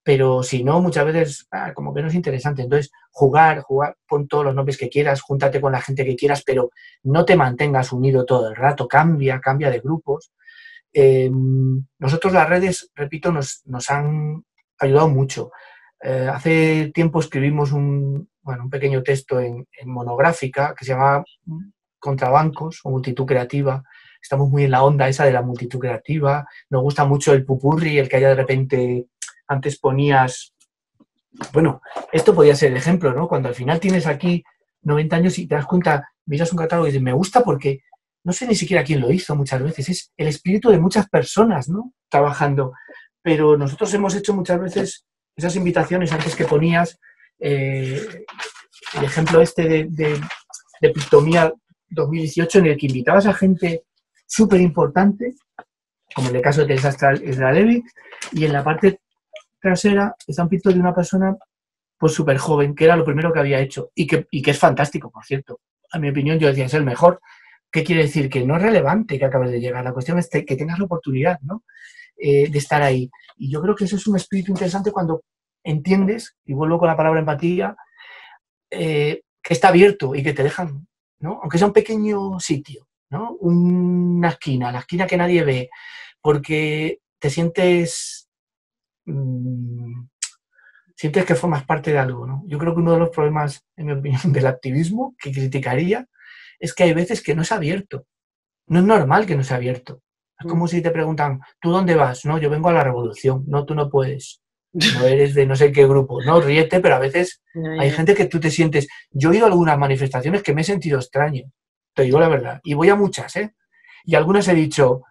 Pero si no, muchas veces como que no es interesante. Entonces, jugar, pon todos los nombres que quieras, júntate con la gente que quieras, pero no te mantengas unido todo el rato, cambia de grupos. Nosotros las redes, repito, nos han ayudado mucho. Hace tiempo escribimos un pequeño texto en monográfica que se llama Contrabancos o Multitud Creativa. Estamos muy en la onda esa de la multitud creativa. Nos gusta mucho el pupurri, el que haya de repente... Antes ponías... Bueno, esto podía ser el ejemplo, ¿no? Cuando al final tienes aquí 90 años y te das cuenta, miras un catálogo y dices, me gusta porque no sé ni siquiera quién lo hizo muchas veces. Es el espíritu de muchas personas, ¿no? Trabajando. Pero nosotros hemos hecho muchas veces esas invitaciones antes que ponías, el ejemplo este de Pictomía 2018, en el que invitabas a gente súper importante, como en el caso de Teresa Sralevich, y en la parte trasera está un picto de una persona pues súper joven, que era lo primero que había hecho, y que es fantástico, por cierto. A mi opinión, yo decía, es el mejor. ¿Qué quiere decir? Que no es relevante que acabes de llegar. La cuestión es que tengas la oportunidad, ¿no? De estar ahí. Y yo creo que eso es un espíritu interesante cuando entiendes, y vuelvo con la palabra empatía, que está abierto y que te dejan, ¿no? Aunque sea un pequeño sitio, ¿no? Una esquina, la esquina que nadie ve, porque te sientes que formas parte de algo, ¿no? Yo creo que uno de los problemas, en mi opinión, del activismo, que criticaría, es que hay veces que no es abierto. No es normal que no sea abierto. Es como si te preguntan, ¿tú dónde vas? No, yo vengo a la revolución. No, tú no puedes. No eres de no sé qué grupo. No, ríete, pero a veces hay gente que tú te sientes... Yo he ido a algunas manifestaciones que me he sentido extraño. Te digo la verdad. Y voy a muchas, ¿eh? Y algunas he dicho,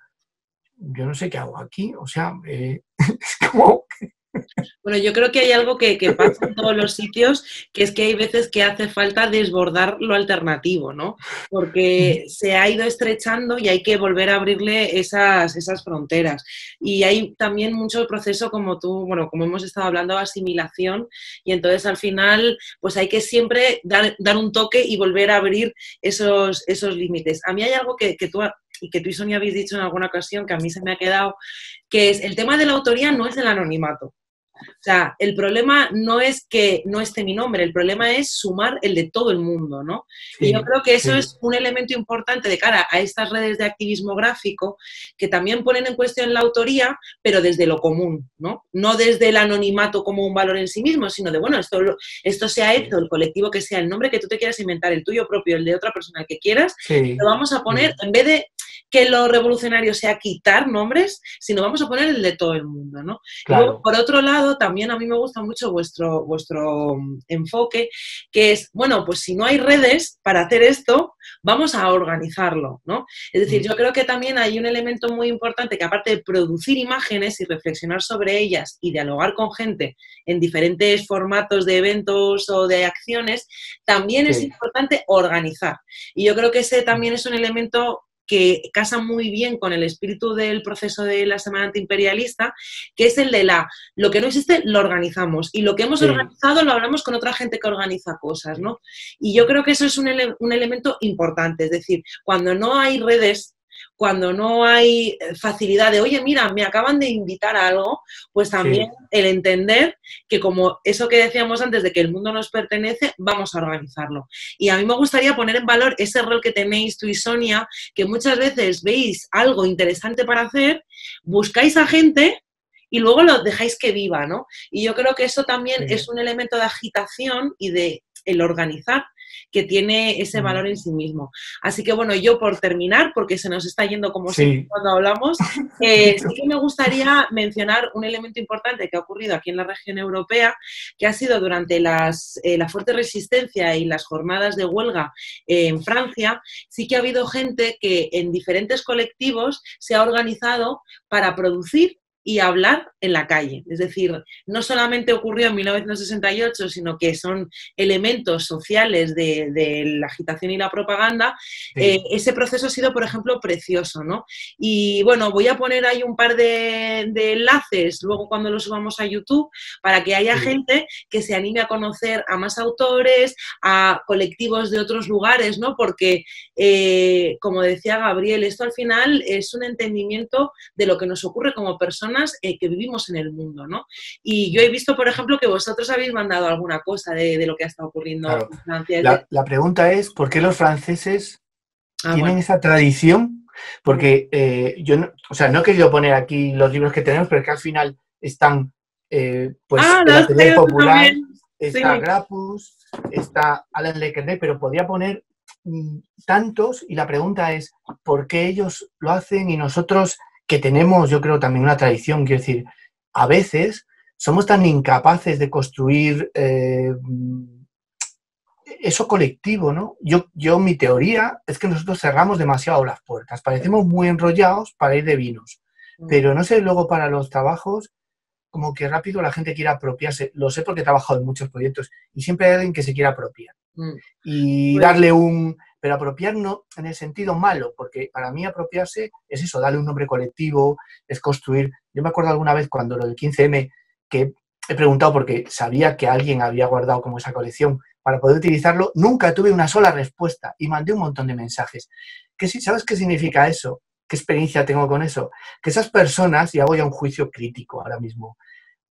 yo no sé qué hago aquí. O sea, es como... Bueno, yo creo que hay algo que pasa en todos los sitios, que es que hay veces que hace falta desbordar lo alternativo, ¿no? Porque se ha ido estrechando y hay que volver a abrirle esas fronteras. Y hay también mucho proceso, como tú, bueno, como hemos estado hablando, de asimilación, y entonces al final, pues hay que siempre dar un toque y volver a abrir esos límites. A mí hay algo que tú y Sonia habéis dicho en alguna ocasión, que a mí se me ha quedado, que es el tema de la autoría no es el anonimato. O sea, el problema no es que no esté mi nombre, el problema es sumar el de todo el mundo, ¿no? Y yo Sí, creo que eso sí, es un elemento importante de cara a estas redes de activismo gráfico que también ponen en cuestión la autoría, pero desde lo común, ¿no? No desde el anonimato como un valor en sí mismo, sino de, bueno, esto se ha hecho, sí, el colectivo que sea, el nombre que tú te quieras inventar, el tuyo propio, el de otra persona, el que quieras, sí, lo vamos a poner, sí, en vez de que lo revolucionario sea quitar nombres, sino vamos a poner el de todo el mundo, ¿no? Y luego, claro. por otro lado, también a mí me gusta mucho vuestro enfoque, que es, bueno, pues si no hay redes para hacer esto, vamos a organizarlo, ¿no? Es decir, Mm, yo creo que también hay un elemento muy importante que aparte de producir imágenes y reflexionar sobre ellas y dialogar con gente en diferentes formatos de eventos o de acciones, también es sí, importante organizar. Y yo creo que ese también es un elemento que casa muy bien con el espíritu del proceso de la Semana Antiimperialista, que es el de lo que no existe lo organizamos y lo que hemos sí. organizado lo hablamos con otra gente que organiza cosas, ¿no? Y yo creo que eso es un elemento importante, es decir, cuando no hay redes, cuando no hay facilidad de, oye, mira, me acaban de invitar a algo, pues también Sí, el entender que como eso que decíamos antes de que el mundo nos pertenece, vamos a organizarlo. Y a mí me gustaría poner en valor ese rol que tenéis tú y Sonia, que muchas veces veis algo interesante para hacer, buscáis a gente y luego lo dejáis que viva, ¿no? Y yo creo que eso también es sí. un elemento de agitación y de el organizar que tiene ese Mm, valor en sí mismo. Así que bueno, yo por terminar, porque se nos está yendo como siempre sí. cuando hablamos, sí que me gustaría mencionar un elemento importante que ha ocurrido aquí en la región europea, que ha sido durante la fuerte resistencia y las jornadas de huelga en Francia, sí que ha habido gente que en diferentes colectivos se ha organizado para producir y hablar en la calle. Es decir, no solamente ocurrió en 1968, sino que son elementos sociales de la agitación y la propaganda. Sí, Ese proceso ha sido, por ejemplo, precioso, ¿no? Y bueno, voy a poner ahí un par de enlaces luego cuando lo subamos a YouTube para que haya sí, gente que se anime a conocer a más autores, a colectivos de otros lugares, ¿no? Porque, como decía Gabriel, esto al final es un entendimiento de lo que nos ocurre como personas que vivimos en el mundo, ¿no? Y yo he visto, por ejemplo, que vosotros habéis mandado alguna cosa de lo que ha estado ocurriendo claro. en Francia. La pregunta es, ¿por qué los franceses Bueno. tienen esa tradición? Porque yo, no, o sea, no he querido poner aquí los libros que tenemos, pero que al final están, pues, Ah, lo El has Atelier traído tú Popular, también. está Sí. Grapus, está Alain Le Carré, pero podría poner tantos, y la pregunta es, ¿por qué ellos lo hacen y nosotros, que tenemos, yo creo, también una tradición? Quiero decir, a veces somos tan incapaces de construir eso colectivo, ¿no? Mi teoría es que nosotros cerramos demasiado las puertas, parecemos muy enrollados para ir de vinos, pero no sé, luego para los trabajos, como que rápido la gente quiere apropiarse, lo sé porque he trabajado en muchos proyectos y siempre hay alguien que se quiere apropiar y Pues, darle pero apropiar no en el sentido malo, porque para mí apropiarse es eso, darle un nombre colectivo, es construir. Yo me acuerdo alguna vez cuando lo del 15M, que he preguntado porque sabía que alguien había guardado como esa colección para poder utilizarlo, nunca tuve una sola respuesta y mandé un montón de mensajes. ¿Sabes qué significa eso? ¿Qué experiencia tengo con eso? Que esas personas, y hago ya un juicio crítico ahora mismo,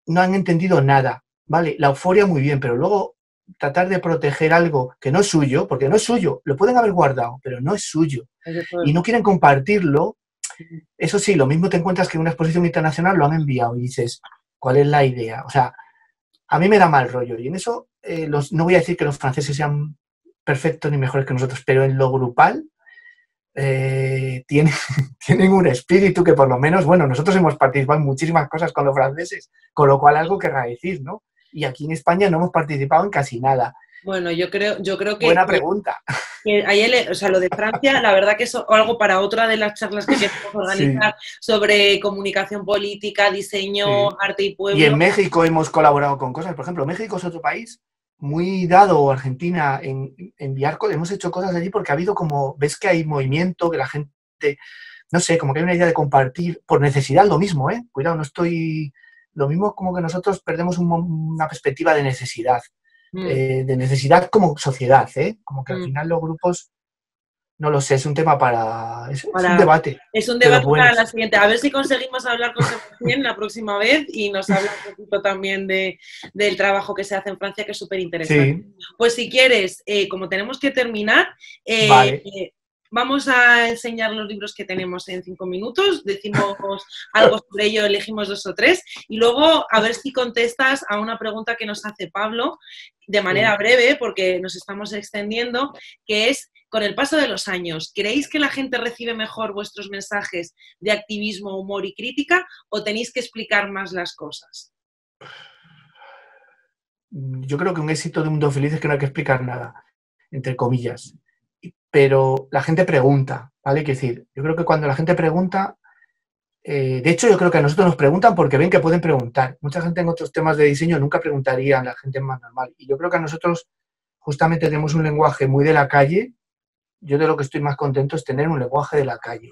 no han entendido nada, ¿vale? La euforia muy bien, pero luego tratar de proteger algo que no es suyo, porque no es suyo, lo pueden haber guardado, pero no es suyo, es de todo el y no mundo. quieren compartirlo, eso sí, lo mismo te encuentras que en una exposición internacional lo han enviado y dices, ¿cuál es la idea? O sea, a mí me da mal rollo, y en eso no voy a decir que los franceses sean perfectos ni mejores que nosotros, pero en lo grupal tienen, tienen un espíritu que por lo menos, bueno, nosotros hemos participado en muchísimas cosas con los franceses, con lo cual algo querrá decir, ¿no? Y aquí en España no hemos participado en casi nada. Bueno, yo creo Buena pregunta. que ahí o sea, lo de Francia, la verdad que es algo para otra de las charlas que queremos Sí, organizar sobre comunicación política, diseño, sí. arte y Y pueblo. en México hemos colaborado con cosas. Por ejemplo, México es otro país muy dado, o Argentina, en enviar cosas. Hemos hecho cosas allí porque ha habido como, ves que hay movimiento, que la gente, no sé, como que hay una idea de compartir por necesidad, lo mismo, ¿eh? Cuidado, no estoy... Lo mismo como que nosotros perdemos una perspectiva Mm, de necesidad como sociedad, ¿eh? Como que al mm. final los grupos, no lo sé, es un tema para... Es un Para, debate es un de los debate para la buenos. siguiente. A ver si conseguimos hablar con Sebastián la próxima vez y nos habla un poquito también del trabajo que se hace en Francia, que es súper interesante. Sí, Pues si quieres, como tenemos que terminar, vale. vamos a enseñar los libros que tenemos en 5 minutos, decimos algo sobre ello, elegimos 2 o 3 y luego a ver si contestas a una pregunta que nos hace Pablo de manera Sí. breve, porque nos estamos extendiendo, que es, con el paso de los años, ¿creéis que la gente recibe mejor vuestros mensajes de activismo, humor y crítica o tenéis que explicar más las cosas? Yo creo que un éxito de un mundo feliz es que no hay que explicar nada, entre comillas. Pero la gente pregunta, ¿vale? Quiero decir, yo creo que cuando la gente pregunta, de hecho yo creo que a nosotros nos preguntan porque ven que pueden preguntar. Mucha gente en otros temas de diseño nunca preguntaría a la gente más normal. Y yo creo que a nosotros justamente tenemos un lenguaje muy de la calle. Yo de lo que estoy más contento es tener un lenguaje de la calle,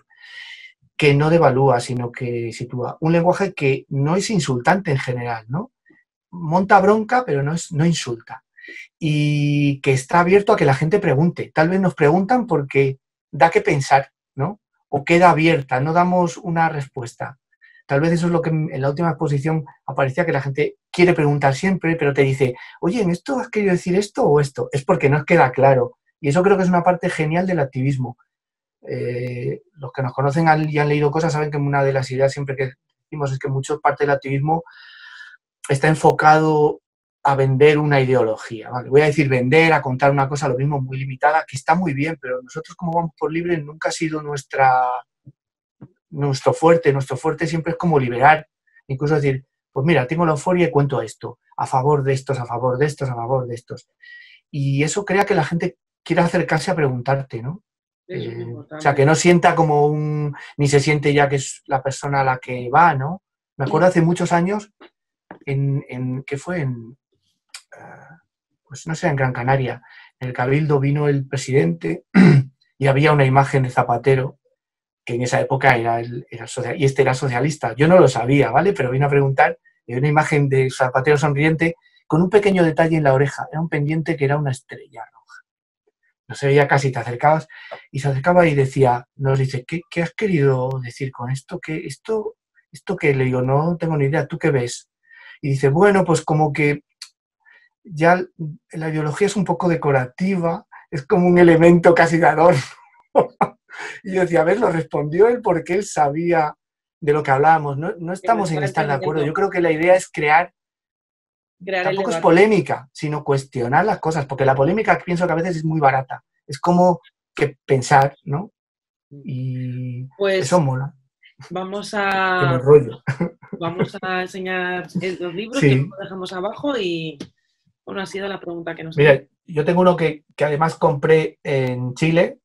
que no devalúa, sino que sitúa. Un lenguaje que no es insultante en general, ¿no? Monta bronca, pero no insulta. Y que está abierto a que la gente pregunte. Tal vez nos preguntan porque da que pensar, ¿no? O queda abierta, no damos una respuesta. Tal vez eso es lo que en la última exposición aparecía, que la gente quiere preguntar siempre, pero te dice, oye, ¿en esto has querido decir esto o esto? Es porque no queda claro. Y eso creo que es una parte genial del activismo. Los que nos conocen y han leído cosas saben que una de las ideas siempre que decimos es que mucho parte del activismo está enfocado a vender una ideología. ¿Vale? Voy a decir vender, a contar una cosa, lo mismo, muy limitada, que está muy bien, pero nosotros como vamos por libre nunca ha sido nuestro fuerte. Nuestro fuerte siempre es como liberar, incluso decir, pues mira, tengo la euforia y cuento esto, a favor de estos, a favor de estos, a favor de estos. Y eso crea que la gente quiera acercarse a preguntarte, ¿no? Es muy O sea, importante. que no sienta como ni se siente ya que es la persona a la que va, ¿no? Me acuerdo hace muchos años, ¿qué fue? Pues no sé, en Gran Canaria. En el Cabildo vino el presidente y había una imagen de Zapatero, que en esa época y este era socialista. Yo no lo sabía, ¿vale? Pero vino a preguntar, y una imagen de Zapatero sonriente con un pequeño detalle en la oreja. Era un pendiente que era una estrella roja. No se veía casi, te acercabas y se acercaba y decía, nos dice, ¿qué has querido decir con esto? ¿Esto qué? Le digo, no tengo ni idea, ¿tú qué ves? Y dice, bueno, pues como que ya la ideología es un poco decorativa, es como un elemento casi de adorno. Y yo decía, a ver, lo respondió él porque él sabía de lo que hablábamos. No Que lo estamos en está estar de acuerdo. Yo entendiendo, creo que la idea es crear, crear el tampoco es debate. polémica, sino cuestionar las cosas, porque la polémica pienso que a veces es muy barata. Es como que pensar, ¿no? Y eso Pues mola, vamos que me a, enrollo. vamos a enseñar los libros que Sí, luego dejamos abajo y bueno, ha sido la pregunta que nos han hecho. mira, yo tengo uno que además compré en Chile,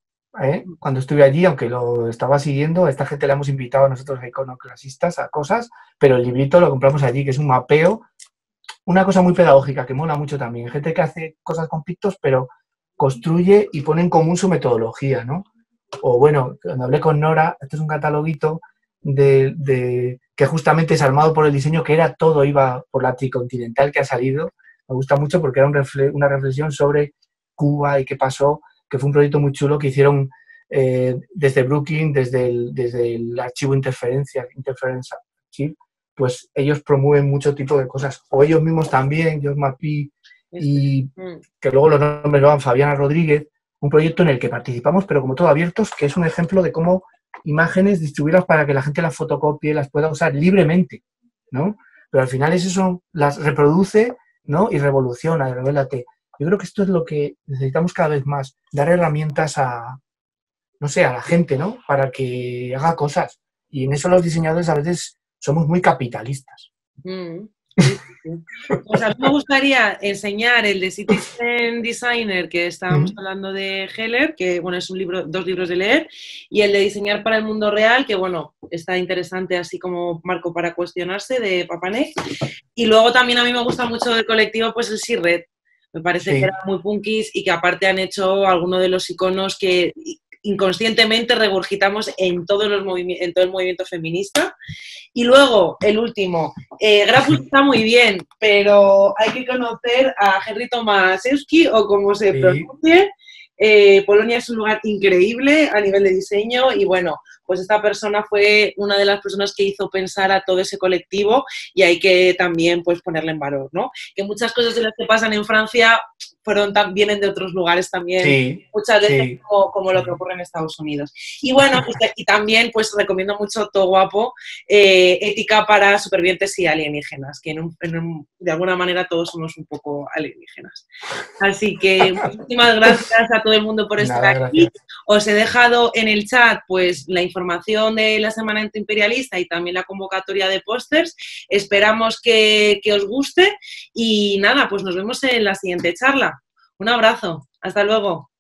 cuando estuve allí, aunque lo estaba siguiendo, a esta gente la hemos invitado a nosotros iconoclasistas a cosas, pero el librito lo compramos allí, que es un mapeo, una cosa muy pedagógica, que mola mucho también. Gente que hace cosas con pictos, pero construye y pone en común su metodología, ¿no? O bueno, cuando hablé con Nora, este es un cataloguito que justamente es armado por el diseño, que era todo, iba por la tricontinental que ha salido. Me gusta mucho porque era una reflexión sobre Cuba y qué pasó, que fue un proyecto muy chulo que hicieron desde Brooklyn, desde el archivo Interference Archive, pues ellos promueven mucho tipo de cosas. O ellos mismos también, George Mapi, Este. y Mm. que luego los nombres lo dan Fabiana Rodríguez, un proyecto en el que participamos, pero como todo abiertos, que es un ejemplo de cómo imágenes distribuirlas para que la gente las fotocopie, las pueda usar libremente, ¿no? Pero al final es eso, las reproduce, ¿no? Y revoluciona, y revélate. Yo creo que esto es lo que necesitamos cada vez más, dar herramientas no sé, a la gente, ¿no? Para que haga cosas. Y en eso los diseñadores a veces somos muy capitalistas. Mm. Sí, sí. Pues a mí me gustaría enseñar el de Citizen Designer, que estábamos hablando de Heller, que bueno, es un libro, 2 libros de leer, y el de Diseñar para el mundo real, que bueno, está interesante así como marco para cuestionarse, de Papanek. Y luego también a mí me gusta mucho del colectivo, pues el Sirred. Me parece que eran Sí, muy punkis y que aparte han hecho algunos de los iconos que inconscientemente regurgitamos en, todos los en todo el movimiento feminista. Y luego, el último, Grapus está muy bien, pero hay que conocer a Henry Tomaszewski o como se sí. pronuncie. Polonia es un lugar increíble a nivel de diseño y bueno, pues esta persona fue una de las personas que hizo pensar a todo ese colectivo y hay que también pues ponerle en valor, ¿no? Que muchas cosas de las que pasan en Francia vienen de otros lugares también, Sí, muchas veces sí, como lo que sí. ocurre en Estados Unidos. Y bueno, y también pues recomiendo mucho Todo Guapo, ética para supervivientes y alienígenas, que de alguna manera todos somos un poco alienígenas. Así que muchísimas gracias a todo el mundo por estar Nada, aquí. gracias. Os he dejado en el chat pues la información de la Semana Antiimperialista y también la convocatoria de pósters. Esperamos que os guste y nada, pues nos vemos en la siguiente charla. Un abrazo. Hasta luego.